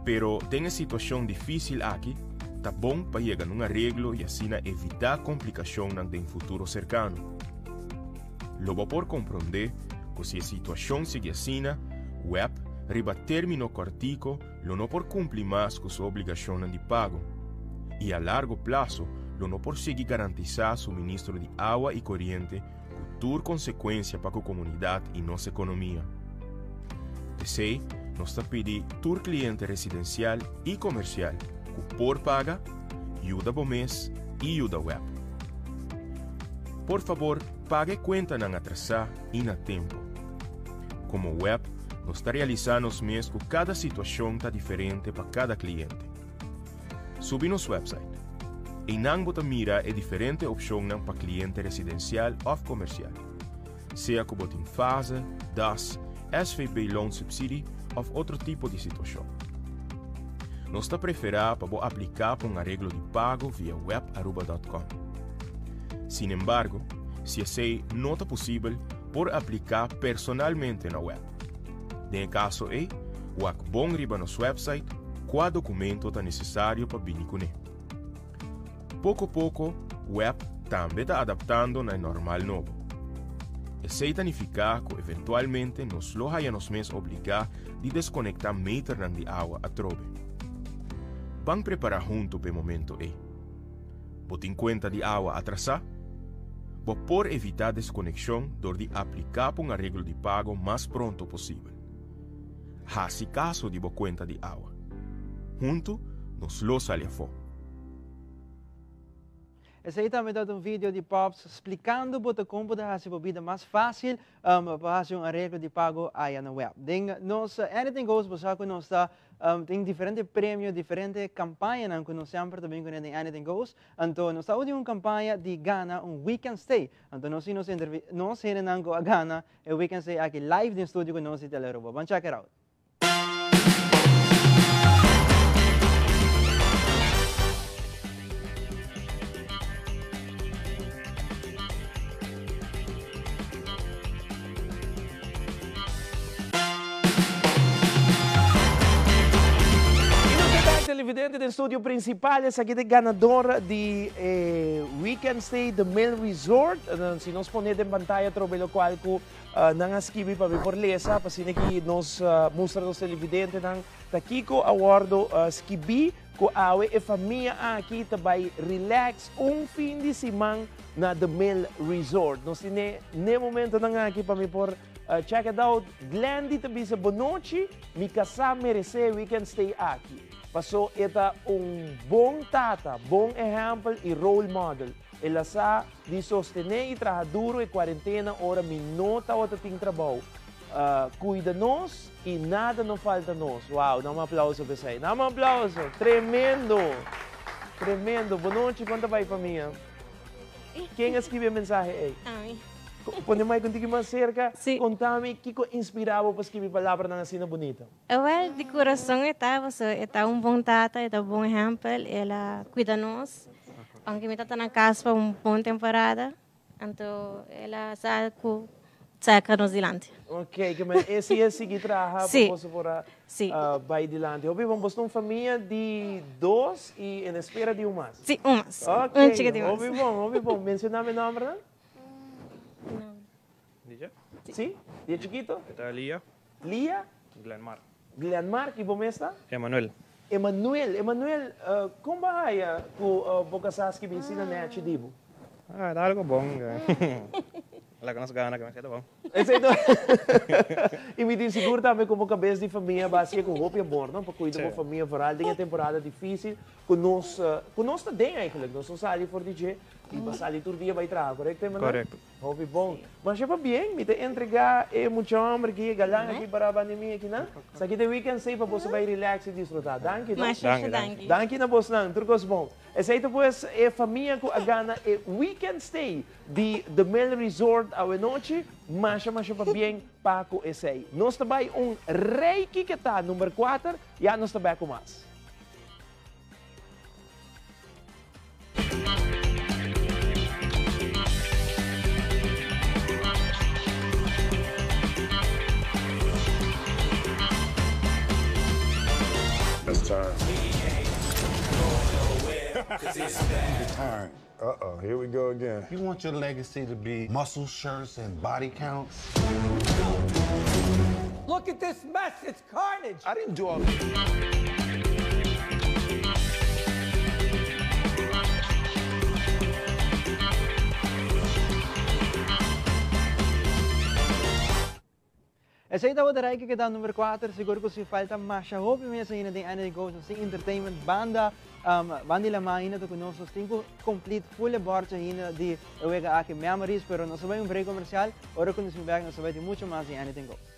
Pero tem a situação difícil aqui, tá bom para chegar num arreglo e assim evitar complicação no futuro cercano. Logo por compreender que se a situação segue assim, o web riba termino cortico lo não por cumprir mais com sua obrigação de pago. E a largo prazo, lo não por seguir garantizar suministro de água e corrente com tur consequência para a comunidade e nossa economia. Desei, nós te pedimos tur cliente residencial e comercial que por paga, ajuda o mês e ajuda o web. Por favor, pague conta não atrasar e na tempo. Como web, nós está realizando os meses que cada situação está diferente para cada cliente. Subi nosso website. E não bota mira é diferente opção para cliente residencial ou comercial. Seja que botem fase, DAS, SVB Loan Subsidy ou outro tipo de situação. Nós está preferir para aplicar para um arreglo de pago via web@aruba.com. Sin embargo, se esse não é possível, por aplicar personalmente na web. De caso o bom riba no website, qual documento é necessário para vir com ele. Pouco a pouco, o web também está adaptando na normal novo. Isso significa que eventualmente nos lo hayamos mesmo obrigar de desconectar meter de água a trove. Vamos preparar junto para o momento Botem conta de água atrasar? Por evitar desconexão, door de aplicar para um arreglo de pago mais pronto possível. Hasi caso de boa conta de água. Junto, nos lo salhafo. Esse aí também dá vídeo de Pops explicando como pode fazer a vida mais fácil para fazer arreglo de pago aí na web. Nós, Anything Goes, você que nós tem diferentes prêmios, diferentes campanhas que nós sempre também com Anything Goes. Então, nós temos uma campanha de Ghana, weekend stay. Então, nós temos a Ghana, weekend stay aqui live no estúdio com nós de Teleruba. Vamos check it out. televidente del studio principale, sa kita ganador di Weekend Stay The Mill Resort. Si nos pone en pantalla trobe lo qual ko nangaskibi pa por lesa, pasine ki nos mostra los televidente ng Takiko Awardo skibi ko awe e família aqui tabay relax fin de semana na The Mill Resort. Nos tine ne momento nang aqui pa mi por check it out. Glendy tabi sa Bonochi, mi kasama merece weekend stay aqui. Paso eta bom tata, bom exemplo e role model. Ela sa di sostener e trabalhar duro e quarentena ora minota o tating trabalho. Cuida-nos e nada não falta nos. Uau, dá um aplauso para você. Dá um aplauso. Tremendo. Tremendo. Boa noite, conta vai para mim. Quem escreveu a mensagem aí? Pode mais contigo mais cerca? Sim. Conta-me, o que inspirava para escrever palavras na cena bonita? Well, de coração está bom tata, está bom exemplo, ela cuida-nos. Aunque me está na casa para boa temporada, então ela saca-nos dilante. Ok, mas esse é que trabalha para você fora vai dilante. Eu vivo uma família de dois e em espera de mais. Sim, mais. Ok, ouvi bom. Menciona meu nome, não? Não. Diga? Sim? De chiquito? Está Lia. Lia? Glenmar. Glenmar, e bom está? Emanuel. Emanuel, como vai com o Bocasaski que ensina na Chidibo? Está algo bom. Ela conhece gana, que é bom. E me diz seguro também como cabeça de família, básica com roupa e amor, não? Para cuidar da família varal, tem uma temporada difícil, conosco também eigenlijk, nós somos ali for DJ, e passar ali todo dia vai trabalhar, correto, Emanuel? Correto. Roupa bom. Mas já bem, me te entregar muito hambre aqui, galang aqui para a pandemia aqui, não? Sa aqui tem weekend safe para você vai relax e desfrutar. Danke, não? Danke na boss não, turcos bom. Essa aí depois é família com a gana é weekend stay de The Mill Resort a noite, mas para bem para com esse aí. Nós também reiki que está número 4, e nós também com mais. It's time. It's time. Uh-oh, here we go again. You want your legacy to be muscle shirts and body counts? Look at this mess, it's carnage. I didn't do all this. Essa aí estava de que dá número 4, seguro que se falta mais roupa mesmo ainda tem Anything Goes, assim entertainment banda, banda lá ainda com nós cinco complete full board ainda de Uega aqui memories, pero nós vamos break comercial, agora quando se vai nós vai ter muito mais em Anything Goes.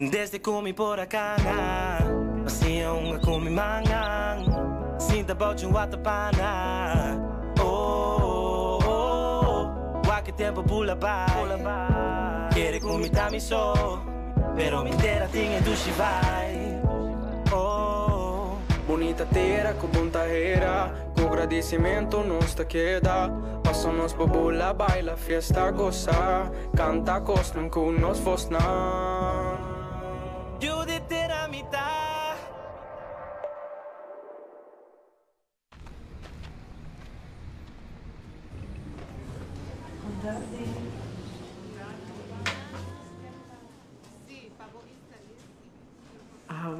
Desde comi por acá, assim unga comi mangang, sinta bote watapana. Oh, oh, oh, wa que tempo pula vai. Quere comi tami so, pero me inteira tinha dushi vai. Oh, bonita terra com bom terra, com agradecimento nos te queda. Passamos bobula, baila, fiesta, goza, canta costum com nos fosna. You did it a mitad.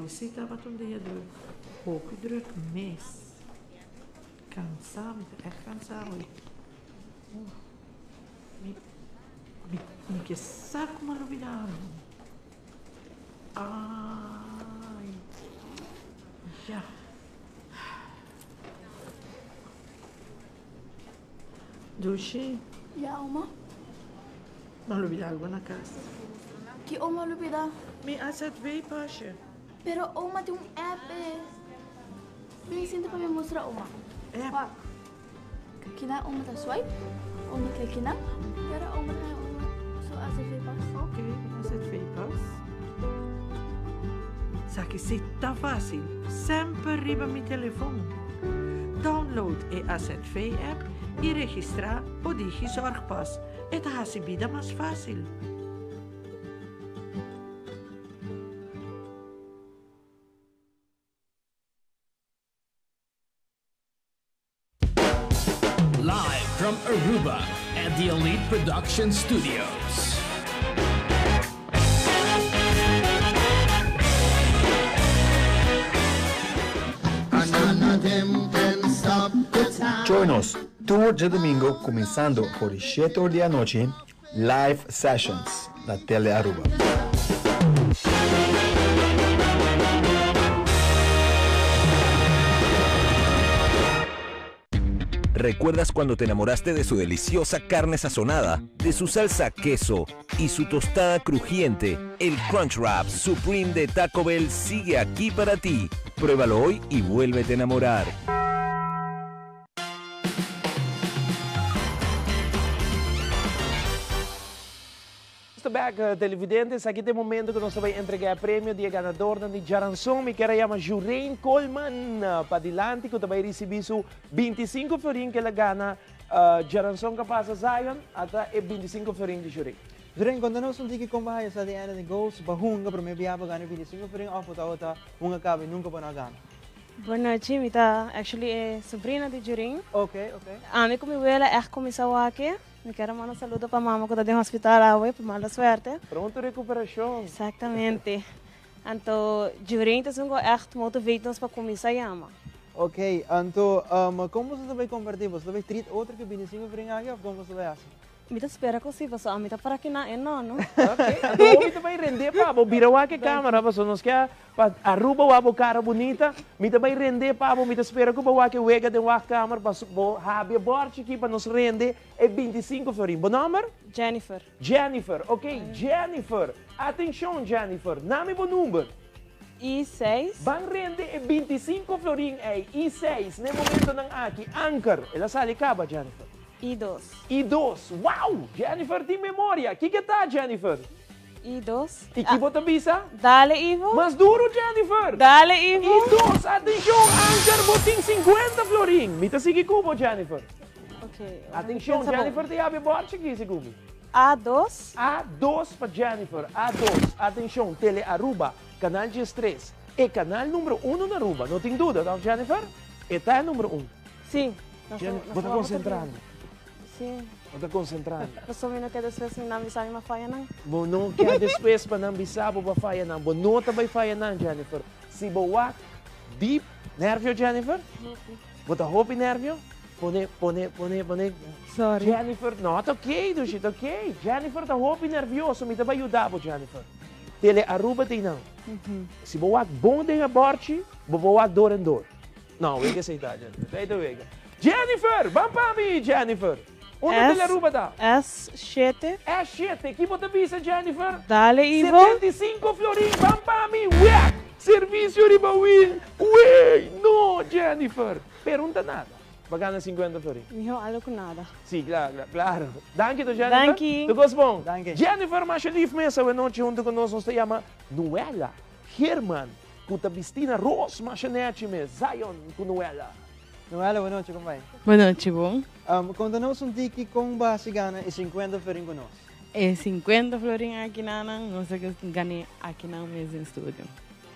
We zitten wat om de druk. Ook druk mes. Cansado, echt cansado. Me que saco uma novidade. Ai. Ja. Dushi? Ja, oma. Não lhe algo na casa. Que oma lhe dá? Me AZV, Pasha. Pero oma tem app. Bem, sinta para me mostrar oma. App? Kina oma ta swipe? Oma klik kina? Pero oma na oma. So AZV pas. Oké, AZV pas. Sakisita fácil, sempre riba mi telefone. Download e AZV app e registrar o Digi Zorgpas. Het haast vida mais fácil. Live from Aruba at the Elite Production Studios. Join us tour de domingo começando por 7 horas da noite, live sessions na Tele Aruba. ¿Recuerdas cuando te enamoraste de su deliciosa carne sazonada, de su salsa queso y su tostada crujiente? El Crunchwrap Supreme de Taco Bell sigue aquí para ti. Pruébalo hoy y vuélvete a enamorar. Back, televidentes, aqui tem momento que nós vamos entregar o prêmio de ganador de Jaranson, me quero chamar Jurain Coleman, para adiante, que vai receber 25 florin que ela gana, Jaranson que passa Zion, até 25 florin de Jurain. Jurain, quando nós não temos como sa di Anything Goes, bahunga para me biaba gana 25 florin, off outa, unga cabe nunca para gana. Boa noite, Mita. Actually, é sobrinha de Jurain. Ok. A mim como ela é começou aqui. Me quero mandar um saludo para a mamãe que está no hospital hoje, para mala suerte. Pronto, recuperação. Exatamente. Então, Jurain é echt motivated para começar a chamar. Ok, então, como você vai convertir? Você vai treat outro que 25 florin aqui ou como você vai fazer? Me espera que sim, a mim para aqui não, não. Ok, então você vai render para virar aqui a câmera, para nós que Aruba o cara bonita, me vai render para me espera que o aqui wega de a câmera para haver borte aqui para nos render é 25 florin. Bom nome? Jennifer. Jennifer, ok, Jennifer. Atenção, Jennifer, nome bom número. I6. Van render é 25 florin, I6, no momento não aqui, Anchor, ela sai acaba, Jennifer. I2. I2. Uau! Jennifer, tem memória. O que tá, Jennifer? I2. E que você avisa? Dale, Ivo. Mas duro, Jennifer. Dale, Ivo. I2. Atenção, Anchor, botin 50 florin. Me tá seguindo cubo, Jennifer. Ok. Atenção, Jennifer, tem abre borte aqui, se cubo. A2. A2 para Jennifer. A2. Atenção, Tele Aruba, canal G3. É canal número 1 na Aruba. Não tem dúvida, não, Jennifer? É número 1. Sim. Você está concentrando. Sim. Está concentrando. Você não quer depois me não avisar uma falha não? Bom, não quer depois para não avisar para falha não. Bom, não está bem falha não, Jennifer. Se boa, deep, nervio, Jennifer? Bota roupa nervio? Pone. Sorry. Jennifer, não, está ok, dushi, está ok. Jennifer, está roupa nervioso, me vai ajudar, Jennifer. Tele Aruba tem não. Se boa, bom de aborte, boa dor em dor. Não, eu que aceitar, Jennifer. Jennifer, vamos para mim, Jennifer. Onde Tele Aruba tá? S7. S7, que você avisa, Jennifer? Dale, Ivo. 75 florin, vamos para mim, ué! Serviço Ribawin, ué! Não, Jennifer. Pergunta nada. Vai ganhar 50 florin. Não algo com nada. Sim, claro. Danke, Jennifer. Danke. Tu gostas bom? Danke. Jennifer, mas ele mesa a noite junto conosco, nos chama Noela Herman, com Bistina Ross, mas Zion com Noela. Noela, boa noite, como vai? Boa noite, bom. Conta-nos tiki com base gana e 50 florin conosco. É 50 florin aqui na não sei que ganhei aqui na mesa em estúdio.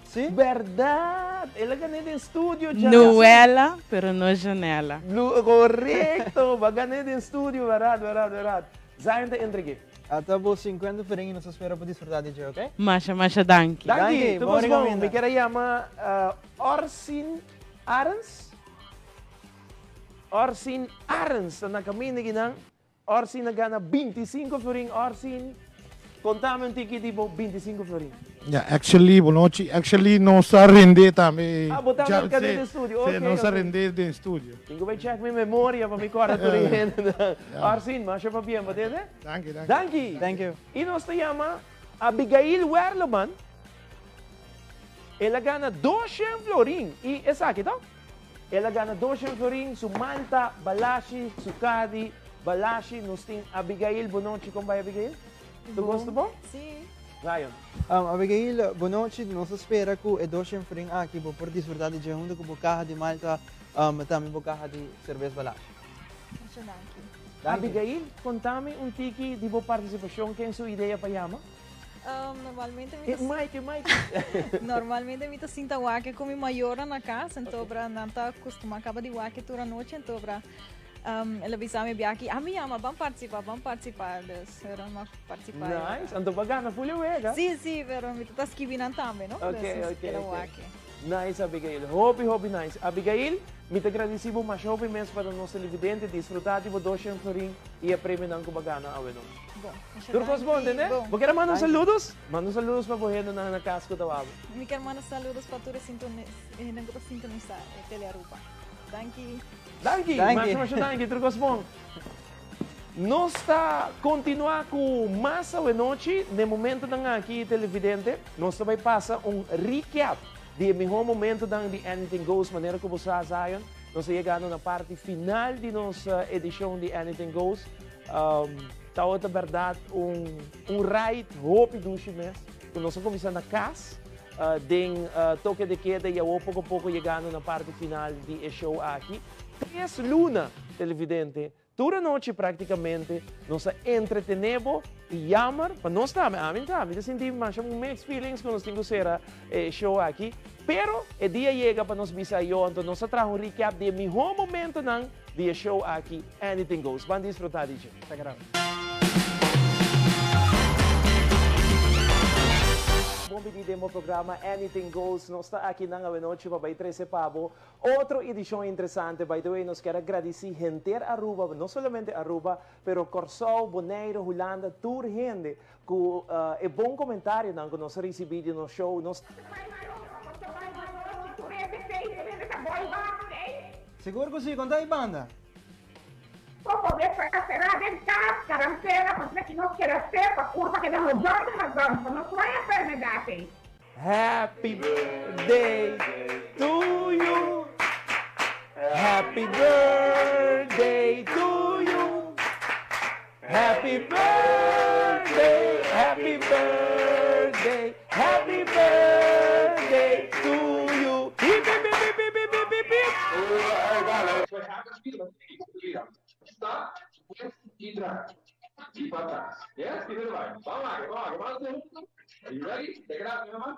Sim? Verdade, ela ganhou em estúdio já. Noela, pero não janela. Correto, vai ganhar em estúdio, verdade. Zion te entregue. Até vos 50 florin e nos espera para desfrutar de dia, ok? Masha, danke. Danke, tu gostas bom? Me quero chamar Orsin Arens. Orsin Arens, na caminho ginang, Orsin na gana 25 florin, Orsin, contame um tiki tipo 25 florin. Yeah, actually, boa noite. Actually, não está render também. Botar na cadeira de estúdio, ok. Não está render de estúdio. Tenho que check minha memória para me correr tudo isso. Orsin, mas para bem, entende? Danke. Thank you. E nós te chama Abigail Werleman. Ela gana 200 florin. E essa aqui, então? Ela gana 200 florin, su Malta, Balashi, su Cadi, Balashi, nos tem Abigail, boa noite, como vai Abigail? Tu gosta bom? Sim. Zion. Abigail, boa noite. Nós espera que o dois enfrim aqui por desfrutar de junto com bocaja de Malta, também bocaja de cerveja balach. Abigail, contame um tiki de boa participação. Quem é sua ideia para Yama? Normalmente Normalmente me sinto wake com maior na casa, então para não costuma acabar de wake toda a noite, então para ela avisa me aqui, a minha ama vamos participar, será uma participar. Nice, então bagana fulha wega. Sim, pero me tá escrevendo também, não? Okay. Nice, Abigail. Hobby nice. Abigail, me te agradecemos mais hobby mesmo para nós televidentes, desfrutar de dois florim e a prêmio não com bagana ao não. Turcos bom, né? Você quer mandar saludos? Manda saludos para você na casa que eu estava. Me quero mandar saludos para todos que sintonizar a Tele Aruba. Danke, danke, Turcos bom. Nós está continuar com massa de noite, no momento da aqui televidente, nós vai passar recap de melhor momento de Anything Goes, maneira que você sabe. Nós chegando na parte final de nossa edição de Anything Goes. Tá outra verdade, ride rápido este mês. Nós começamos na casa, toque de queda e pouco a pouco chegando na parte final de show aqui. 3 lunas, televidente. Toda noite praticamente, nós entretenemos e chamamos, para nós também, nós sentimos mais mixed feelings quando nós temos show aqui. Pero, o dia chega para nós visar então nós trazemos recap de melhor momento de show aqui, Anything Goes. Vamos desfrutar disso. Bom dia no programa Anything Goes. Nós estamos aqui na noite para ir 13 pavo. Outra edição interessante. By the way, nós queremos agradecer gente Aruba, não somente Aruba, pero Corsol, Bonaire, Holanda, toda gente que é bom comentário que nós recebemos no show. Seguro que sim, conta aí, banda. Para poder será dentro da caranteira, para que não queira ser, para curva que não joga na dança, não foi a enfermidade. Happy birthday to you. Happy birthday to you. Happy birthday, happy birthday, happy birthday to you. Hip, hip, hip, hip, hip, hip, hip, hip. Stop, e drive. E para trás. Yes, primeiro vai. Vamos lá. Are you ready? Take it out, minha mão.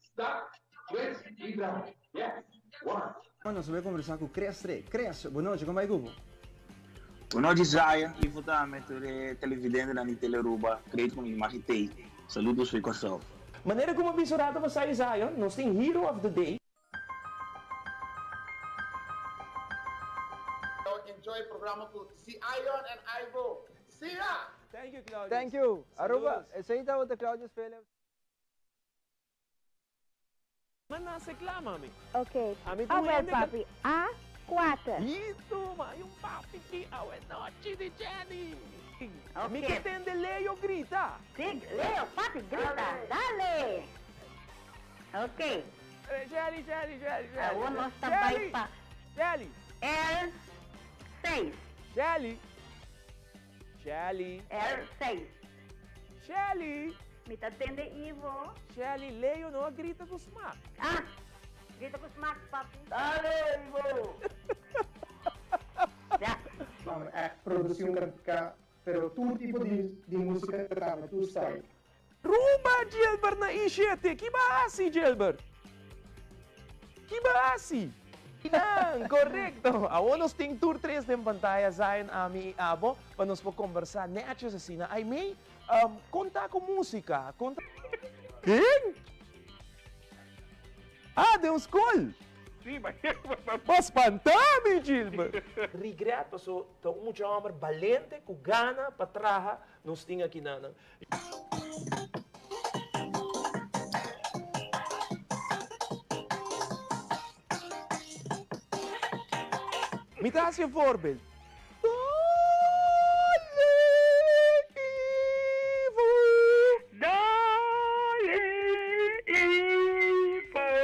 Stop, twist, e drive. Yes, one. Nós vamos conversar com o Cres. Boa noite, como vai, Gubo? Boa noite, Zion. E votamento de televidente na Tele Aruba. Creio que me imaginei. Saludos, foi Corsol. Maneira como abençoada você é, Zion, nós temos Hero of the Day. Enjoy o programa com Zion and Ivo. See ya! Thank you, Claudius. Thank you. Aruba, essa aí está outra Claudius Phillips. Mas não se clama, mami. Ok. Well, papi. A4. Isso, mãe. Papi que é noite de Jenny. Ok. Me que tem de Leo grita. Sim, Leo, papi, grita. Dale. Ok. Jelly. Vamos também para... Jelly. L6. Jelly. R6. Shelly. Me tá atende Ivo. Shelly, Leo não grita com o Smack. Grita com o Smack, papi. Dale, Ivo. Produzir música, pero todo tipo de música tratava, tu style. Rumba, Gilbert, na I7. Que base, Gilbert? Que base? Não, correto. Agora nós temos tour 3 em pantalla, Zion, Ami e Abo, para nós conversar netos assim. Aí, mei, contar com música. Quem? De um school? Sim, mas... Mas pantame, Gilbert. Regreto, so, então, um homem valente, com gana, para trás, nós temos aqui, Nana. Me dá um voorbeeld.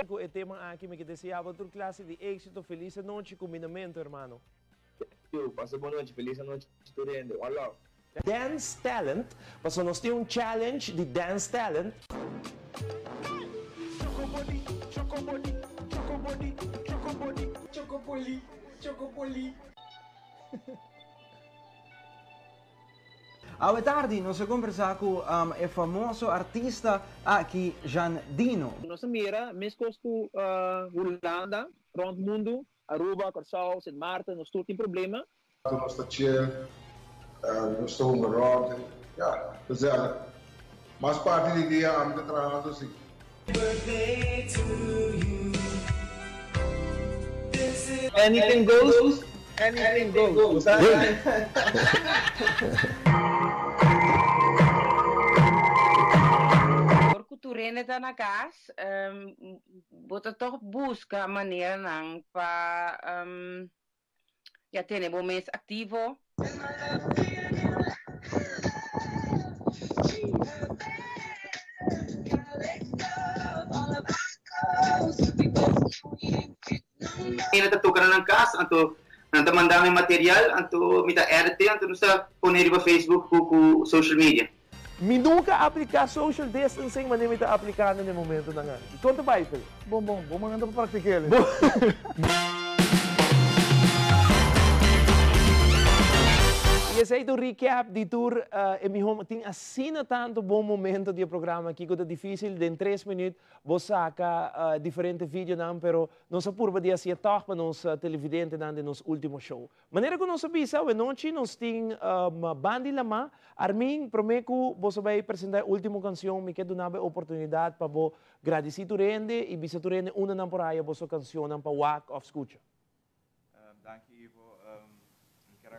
O tema aqui me deseava outra classe de êxito, feliz noite, combinamento, irmão. Eu passo boa noite, feliz noite, estudante. Olá. Dance Talent. Paso nós temos um challenge de Dance Talent. Chocoboli, chocoboli, chocoboli, chocoboli, chocoboli, chocoboli. Hoje tarde nós vamos conversar com o famoso artista aqui, Jan Dino. Nós mira, mescos com Holanda, rond mundo, Aruba, Curaçao, Sint Maarten, nós tem problema. Nós estamos chill, nós estamos around, ja, gezellig. Mas parte do dia, a gente trabalha assim. Birthday to you. Anything goes, anything goes. Turene está na casa, bota toch busca maneira não para já ter um mês ativo. Ele está tocando na casa, então nanta mandar material, então me dá RT, então nós está pondo no Facebook com social media. Mi nunca aplicar social distancing, mas nem me está aplicando no momento na nga. Conta ba, Phil? Bom, maganda pa practical. E esse é o recap de tour. Tem assim tanto bom momento do programa aqui, que é difícil, em 3 minutos, você saca diferentes vídeos, pero nós apurba de assim toque para nos televidentes de nos último show. Maneira que nós sabemos, a noite nós temos Bandi Lama. Armin, prometo que você vai apresentar a última canção, me quero dar a oportunidade para você agradecer o rende e bisa o rende uma temporada você canção para Walk of Escucha. Dank je, Ivo. Ik quero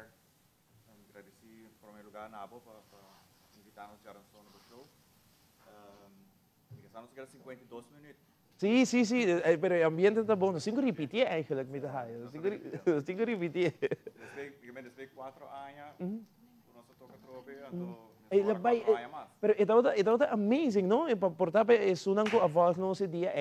agradecer, em primeiro lugar, a Nabo para invitar-nos a no show. Estamos a 52 minutos. Sim, pero o ambiente está bom. Não sei repetir eigenlijk met de haaien. Não sei repetir. Ik ben dus 4 anos, nós tocamos trobe, pero ito amazing, no? Portanto, sunan ko a voz no se dia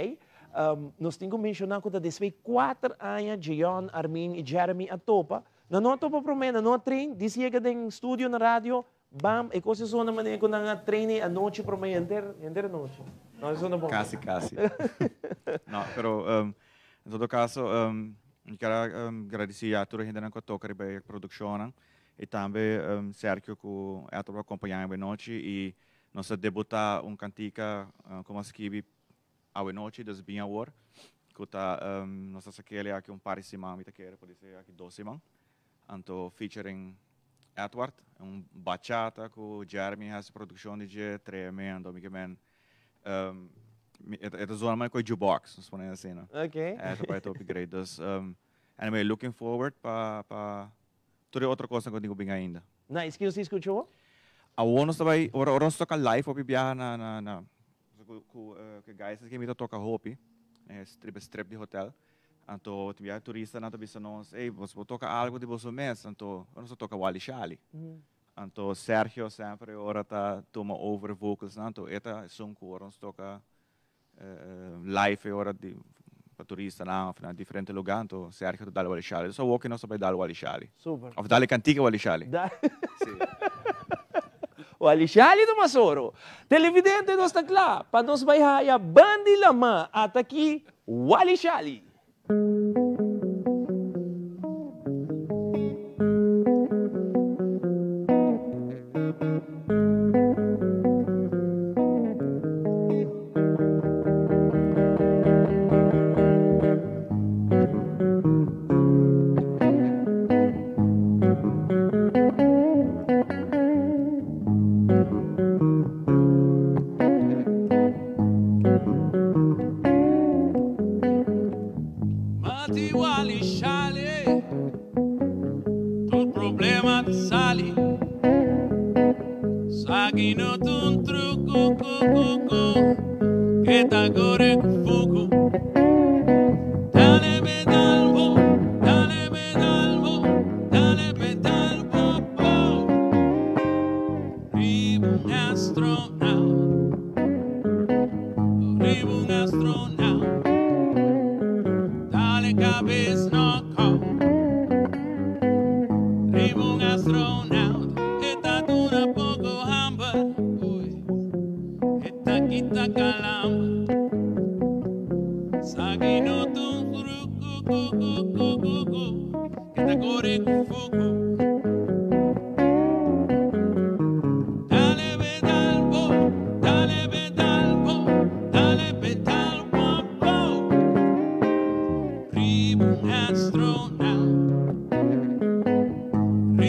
nós temos que mencionar que desde 4 anos, John, Armin e Jeremy a topa. Na não topa para mim, na não trein, dizia que tem estúdio na rádio, bam, e coisa só na maneira que na treine a noite para mim, inteira noite. Não, isso não é bom. Casi. Não, pero em todo caso, eu quero agradecer a toda a gente que toca a produção e também Sérgio que é para acompanhar a noite e nós debutar cantica como escrevi a noite das bem agora que está nós aquele aqui par de semana que quer pode ser aqui 2 semanas então featuring Edward bachata com Jeremy has produção de tremendo amigo é zona mais com jukebox nós podemos assim não okay é para top grade dus anyway looking forward para toda outra coisa que eu digo bem ainda nice que você escutou a nós também ora nós toca live op viajar na que guys que me toca hopi strip de hotel então tinha turista na tabisa nós você toca algo de você mês então nós toca Wali Shali então Sergio sempre ora tá toma over vocals então eta som que nós toca live ora de para turista na diferente lugar então Sergio dá Wali Shali só o que nós vai dar Wali Shali super of dale cantiga Wali Shali Wali Shali do Masoro. Televidente nós está lá, para nós vai haya Bandi Lama at aqui Wali Shali. Astronaut, eta tu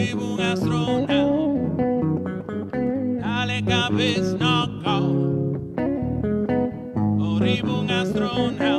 Arriba un astronauta, dale cabeza knockout. Arriba un astronauta.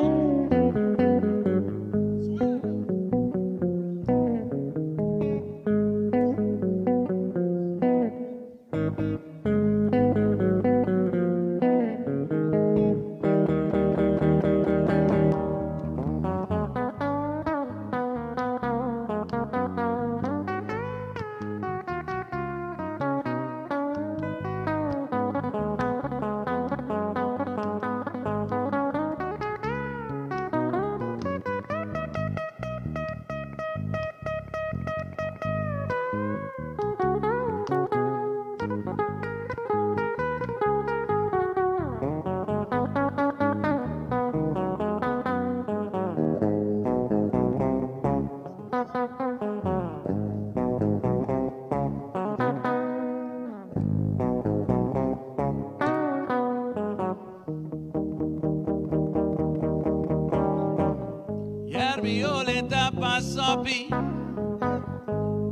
Violeta pa sopi,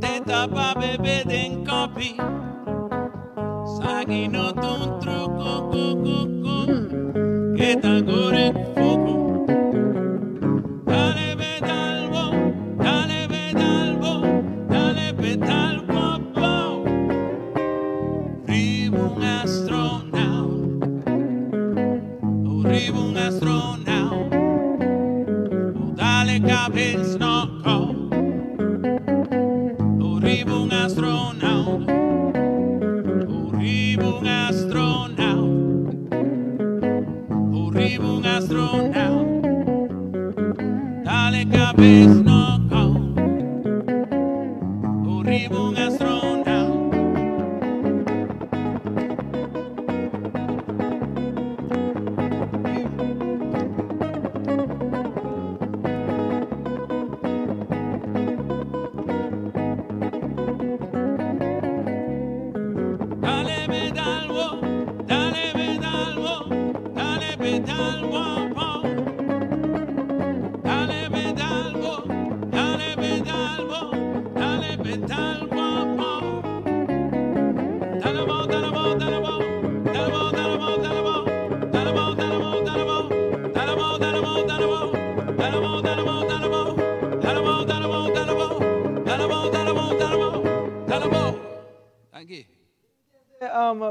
teta pa bebe den kopi, sagi no ton truco que ta gore fuku. Dale pedalbo, dale pedalbo, dale pedalbo. Arriba un astronauta, arriba un astronauta. Dale cabeza knockout. Arriba un astronauta. Arriba un astronauta. Arriba un astronauta. Dale cabeza knockout. Arriba un astronauta.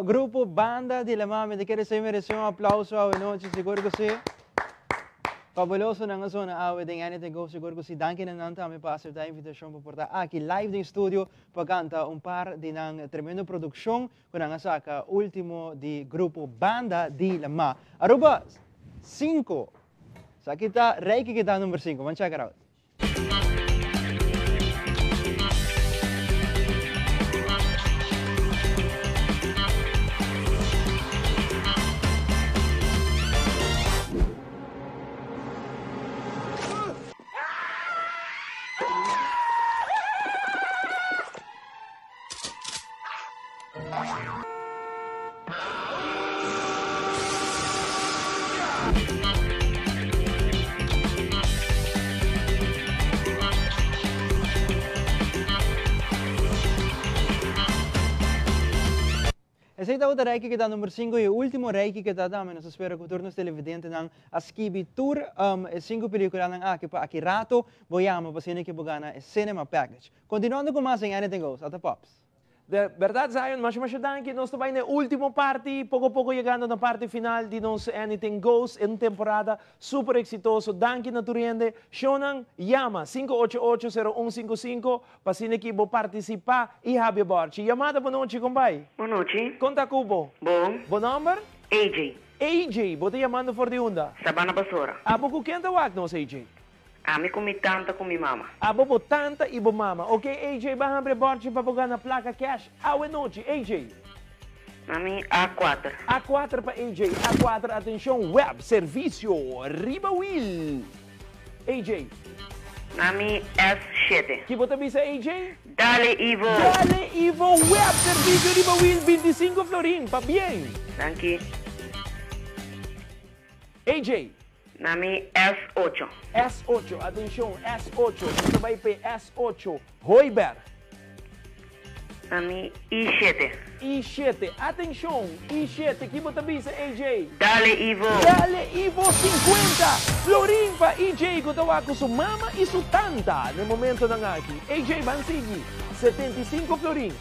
Grupo Banda de la Mami, te quero ser merece aplauso à noite, seguro que sim. Fabuloso na zona awe ding anything go seguro que sim. Danke na nanta me passa da invitação para portar aqui live no estúdio para cantar par de nang tremendo produção com a saca último de Grupo Banda de la Ma. Aruba 5. Sa kita reiki kita number 5. Man check it out. Essa é a reiki que está número 5 e o último reiki que está dando. Nós esperamos que todos os televidentes não Askibi Tour 5 películas não aqui para aqui rato voyamos para cine que bogana é cinema package. Continuando com mais em Anything Goes, até Pops. De verdade, Zion, mas danke. Nós também na última parte, pouco a pouco chegando na parte final de nosso Anything Goes, em temporada super exitoso. Danke na Turiende. Shonan, llama 588-0155 para se que vou participar e have borte. Chamada, boa noite, compai. Boa noite. Conta cubo. Bom. Bom número? AJ. AJ, você chamando for de onda? Sabana Basura. Ah, pouco quem tá wak nós, AJ? Ah, me comi tanta com minha mama. Ah, bobo tanta e bo mama. Ok, AJ, vai abrir borte para pagar na placa cash. Awe noite, AJ. Na minha A4. A4 para AJ. A4, atenção, web, serviço, riba wheel. AJ. Na minha S7. Que você avisa, AJ? Dale Ivo. Dale Ivo, web, serviço, riba wheel, 25 florin, pa bien. Thank you. AJ. Na minha S8. S8, atenção, S8. Você vai para S8. Hoiber. Nami I7. I7. Atención, I7. ¿Qué te avisa, AJ? Dale Ivo. Dale Ivo 50. Florin pa AJ ko tawa ko su mama y su tanta no momento ng aquí. AJ Bansigi, 75 florin.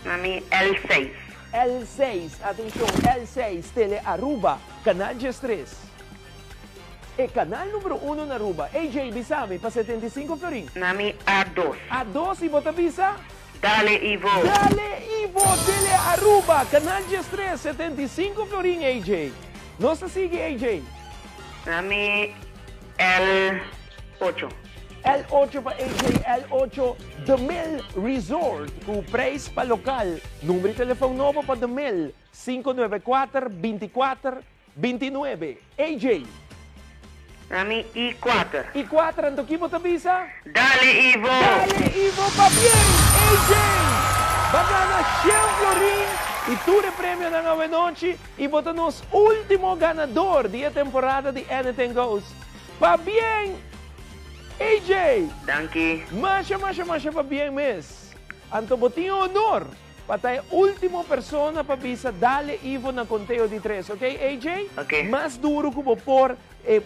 Nami L6. L6. Atención, L6. Tele Aruba. Canal 3. E canal número 1 na Aruba. AJ, bisame pa 75 florin. Nami A2. A2 Ivo te avisa? Dale Ivo. Dale Ivo, Tele Aruba, Canal 3, 75 florin AJ. No se sigue AJ. Nami L8. L8 pa AJ, L8, The Mill Resort, com preço para local. Número de telefone novo para The Mill, 594-24-29. AJ. Nami I4. I4, ang tukipo tabisa? Dale Ivo. Dale Ivo pa bien, AJ. Bagana 100 florin e ture prêmio na Noche e botamos último ganador da temporada de Anything Goes. Pa bien, AJ. Danke. Masha pa bien, miss. Anto botinho honor. Patay último persona pa bisa dale Ivo na conteo de 3, ok, AJ? Ok. Mais duro como por,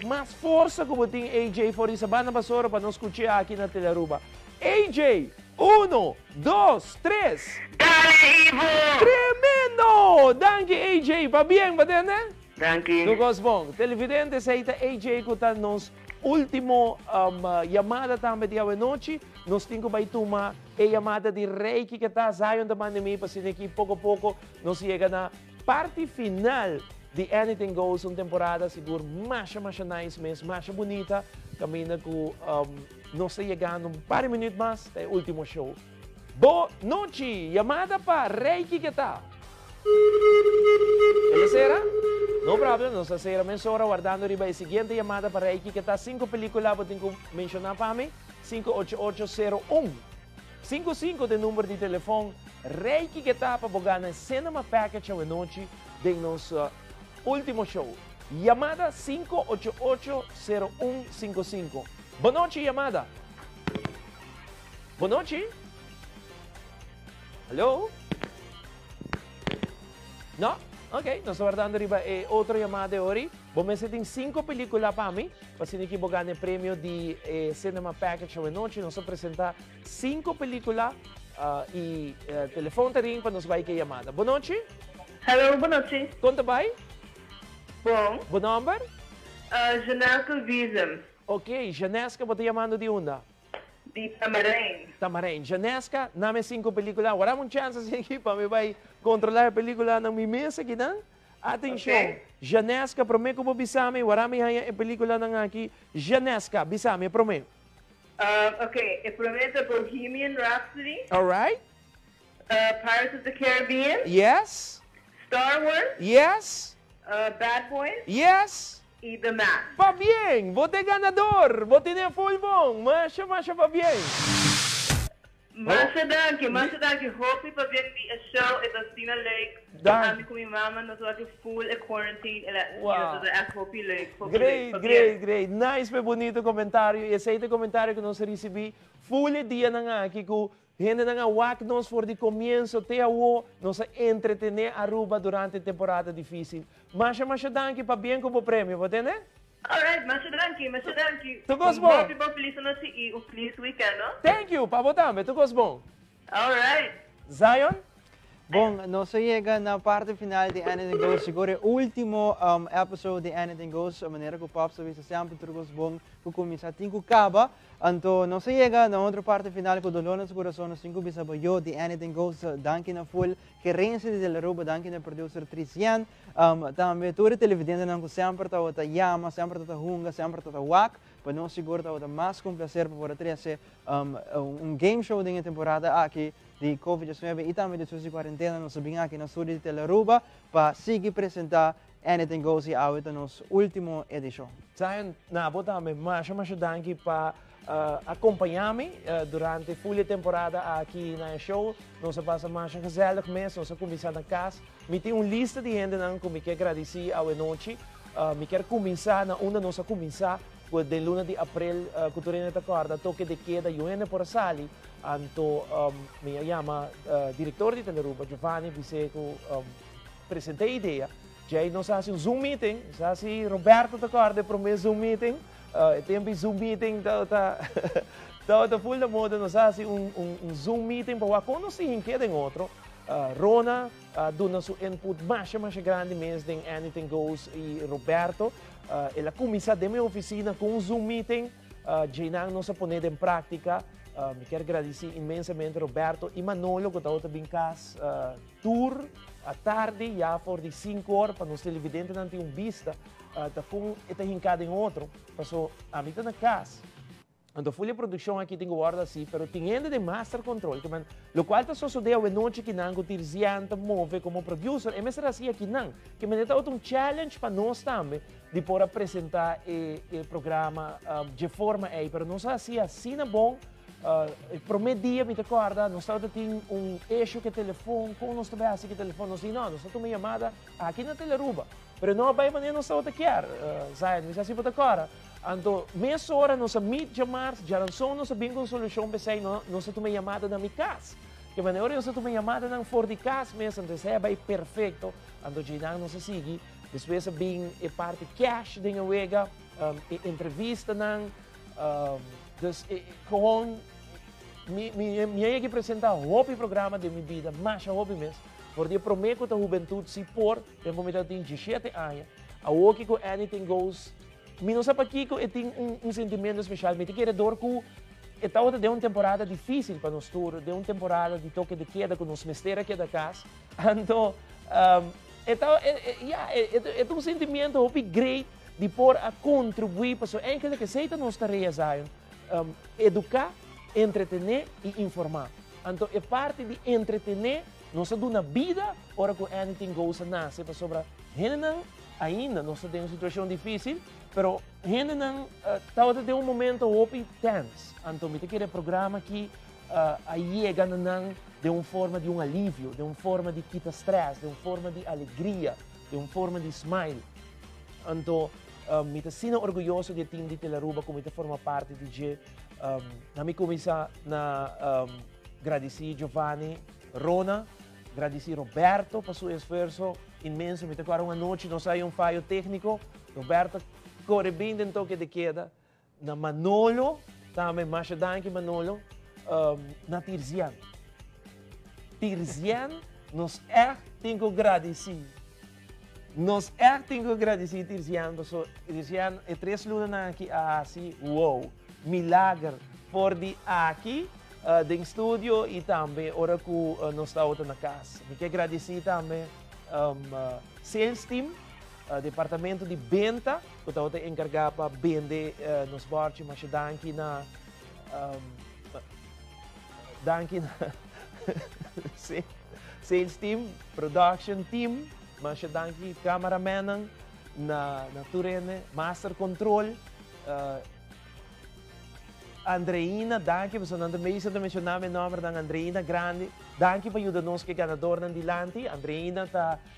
mais força como tem AJ for isa banda basura para nos escuchar aqui na Telearuba. AJ, 1, 2, 3. Dale Ivo! Tremendo! Danke AJ, pa bien, ba din, eh? Danke. Nugos bom. Televidente saita AJ kutan nos último chamada também de noite. Nós temos que tomar a chamada de Reiki que está saindo da pandemia para que pouco a pouco nós chega na parte final de Anything Goes, uma temporada seguro mais nice mesmo, mais bonita. Camina com nós chegando um par de minutos mais até o último show. Boa noite, chamada para Reiki que está. Ela será? No problem, nós será mensura guardando riba a seguinte chamada para Reiki que está 5 películas que tenho que mencionar para mim. 58801 55 de número de telefone Reiki que está para bogar na cinema package à noite de nosso último show. Chamada 5880155. Boa noite, chamada. Boa noite. Hello? No? Ok, nós guardando riba outra chamada hoje. Vamos ter 5 películas para mim, para se equivocar no prêmio de Cinema Package à noite. Nós apresentar 5 películas e telefone também para nos vai que chamada. Boa noite. Hello, boa noite. Conta bem? Bom. Bom número? Janesca Visum. Ok, Janesca, você chamando de onde? De Tamarém. Tamarém. Janesca, name 5 películas. Wala mong chance aqui para me vai controlar a película ng mimesa kita. Atenção, okay. Janesca, promete ko po bisame, warami haya a película ng aqui. Janesca, bisame, promete. Okay, eu prometo Bohemian Rhapsody. Alright. Pirates of the Caribbean. Yes. Star Wars. Yes. Bad Boys. Yes. E The Mask. Pa bien, vote ganador, vote na full bom, masha pa bien. Masha danke. Hope pa bien di a show at Astina Lake. Kami ko mi mama no to full quarantine wow. Hope Lake. Great. Nice pe bonito comentário. E esse comentário que nós recebi, full dia na nga ko gente na nga wak nos for de comienzo até o nos entretener Aruba durante a temporada difícil. Masha danke pa bien como prêmio, vote né? Alright, Masha danke. Tu gosto bom? Feliz weekend, no? Thank you, pabotame, tu gosto bom? Alright. Zion? Bom, nós chegamos na parte final de Anything Goes. Siguro, o último episode de Anything Goes, a maneira que o Pop sabe sempre trugos bom, que começa a tinco caba. Então, nós chegamos na outra parte final com dolor no coração, nós tinco bisabo eu de Anything Goes, danke na full, que rense de Telearuba, danke na producer Trician, também toda televidente não sempre está a llama, sempre está a hunga, sempre está a wak, para nós seguro está mais complacer para trazer game show de temporada aqui de COVID-19 e também de sua quarentena, nós sabemos aqui na estúdio de Telearuba para seguir apresentar Anything Goes e a nossa última edição. Zion, nabotame, mas danke para acompanhar-me durante a full temporada aqui na show. Nós passamos mais um gezellig mês, nós começamos na casa. Me tem uma lista de gente que me quer agradecer à noite. Me quer começar na onde nós começar de luna de abril, cultura te acorda, toque de queda, yo ene por sali, anto me llama director de Teleruba, Giovanni, dice que presentei ideia, já nós hace Zoom meeting, hace Roberto te acorda para o Zoom meeting, tempo Zoom meeting, tá full da moda, nós hace Zoom meeting para conhecer em que tem outro. Rona dona su input mais grande mesmo de Anything Goes e Roberto. Ela começa da minha oficina com um Zoom meeting, já não se põe em prática. Me quero agradecer imensamente Roberto e Manolo, que está bem casa, tour à tarde, já for de 5 horas, para nós televidentes não ter vista, tá com esta hincada em outro, passou a mim na casa. Então, a produção aqui tem guarda assim, mas tem ainda de master control, o qual está sucedendo a noite que não tirzianta move como producer, e mesmo assim aqui não, que me dá um challenge para nós também, de poder apresentar o programa de forma aí, mas nós assim na bom, o primeiro dia, me recorda, nós temos eixo que telefone, como nós também assim que telefone, nós não, nós temos uma chamada aqui na Teleruba, mas não vai maneira nós estamos aqui, sabe, nós assim para agora. Então, meia hora nós meet chamar, já não nós bem com solução, para nós temos uma chamada na minha casa. Que maneira nós temos uma chamada na fora de casa mesmo, então é bem perfeito. Então, já nós seguimos, depois bem a parte cash de wega, entrevista não, com me que apresentar o programa de minha vida, mais hobby mesmo. Porque eu prometo que a juventude se por, tem como eu tenho 17 anos, a hoje com Anything Goes. Eu não sei para que eu tenho sentimento especial, mas eu quero dizer que estava de uma temporada difícil para nós todos, de uma temporada de toque de queda com os mesteiros aqui da casa. Então, é um sentimento great de por a contribuir para o enquanto que seita nós tarefas, educar, entretener e informar. Então, é parte de entretener, nós damos uma vida, ora que Anything Goes nasce para sobre ainda, nós temos uma situação difícil, pero ainda não está de um momento open tense. Então, eu quero programa que aí chega de uma forma de um alívio, de uma forma de quitar stress, de uma forma de alegria, de uma forma de smile. Então, eu sinto orgulhoso de time de Teleruba, como eu forma parte de eu começar a agradecer Giovanni, Rona, agradecer Roberto por seu esforço imenso. Me tocou uma noite, não saiu um falho técnico. Roberto corre bem dentro toque de queda. Na Manolo, também mais danke Manolo, na Tirzian. Tirzian, nós temos que agradecer. Nós temos que agradecer Tirzian, porque Tirzian é 3 lunas aqui, assim, wow, milagre, por de aqui, do estúdio e também, ora que nós estamos na casa. Me quero agradecer também sales team, departamento de venda, que está encarregado para vender nos bordes, mas danke na sales team, production team, mas danke cameraman na Turene, master control, Andreina, danke, você não também mencionar o nome da Andreina Grande. Danke para ajudar-nos que ganador não dilante. Andreina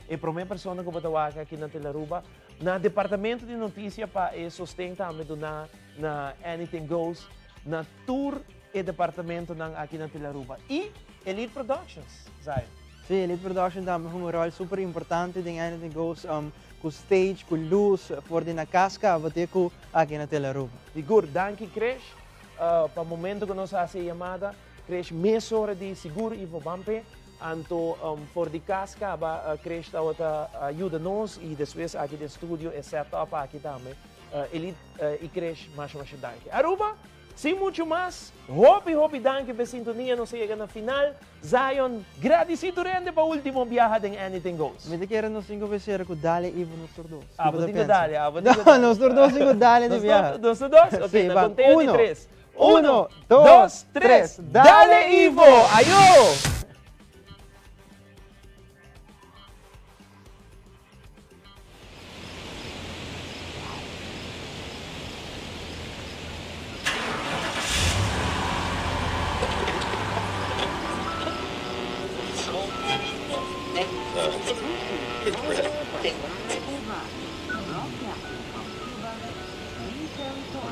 é a primeira pessoa que eu vou aqui na Teleruba. Na departamento de notícia para sustento também na Anything Goes, na tour e departamento aqui na Teleruba. E Elite Productions, Zay. Sim, Elite Productions também um rol super importante em Anything Goes, com stage, com luz, fora na casca, até aqui na Teleruba. Digur, danke, Crash. Para o momento que nós fazemos a chamada, Crash meia hora de seguro e vou bampe. Então, fora de casca, Crash ajuda-nos e depois aqui no estúdio é setup aqui também. Elite e Crash mais danke. Aruba, sem muito mais, hope danke para a sintonia, não sei na final. Zion, agradecido rende para o último viaje em Anything Goes. Me quero nos 5 vezes com Dale e nos turdos. Vou te dar, nos turdos com Dale de viaje. Nos turdos? Ok, na conteio de 3. 1, 2, 3, Dale Ivo! Ayo! Territory.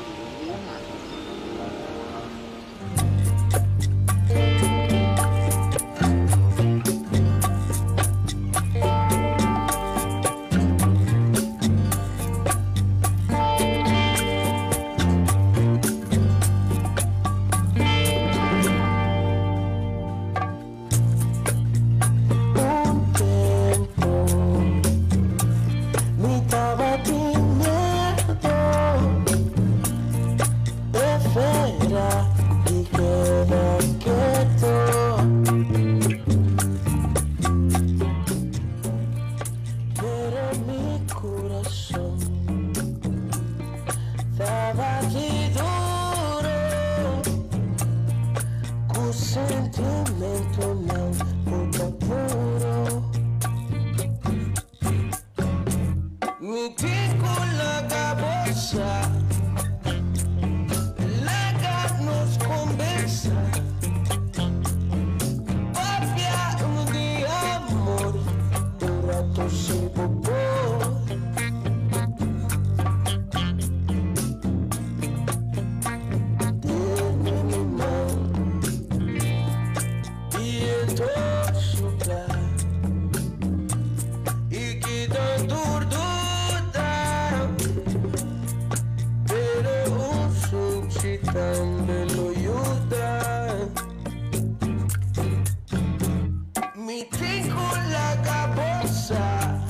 Me tengo la cabosa,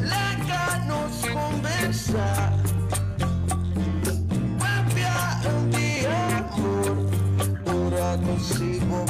la que nos conversa. Cambia un día, amor, ahora consigo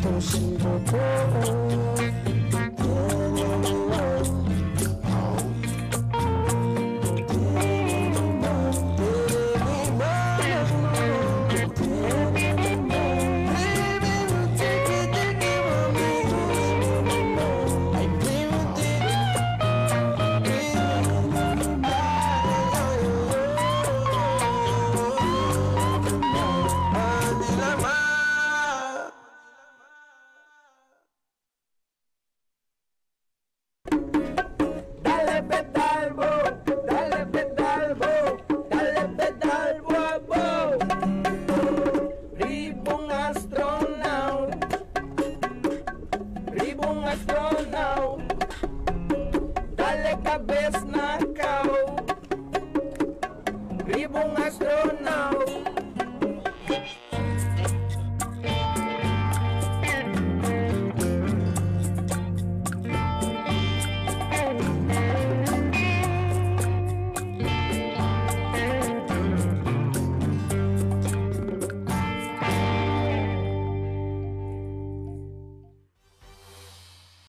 consigo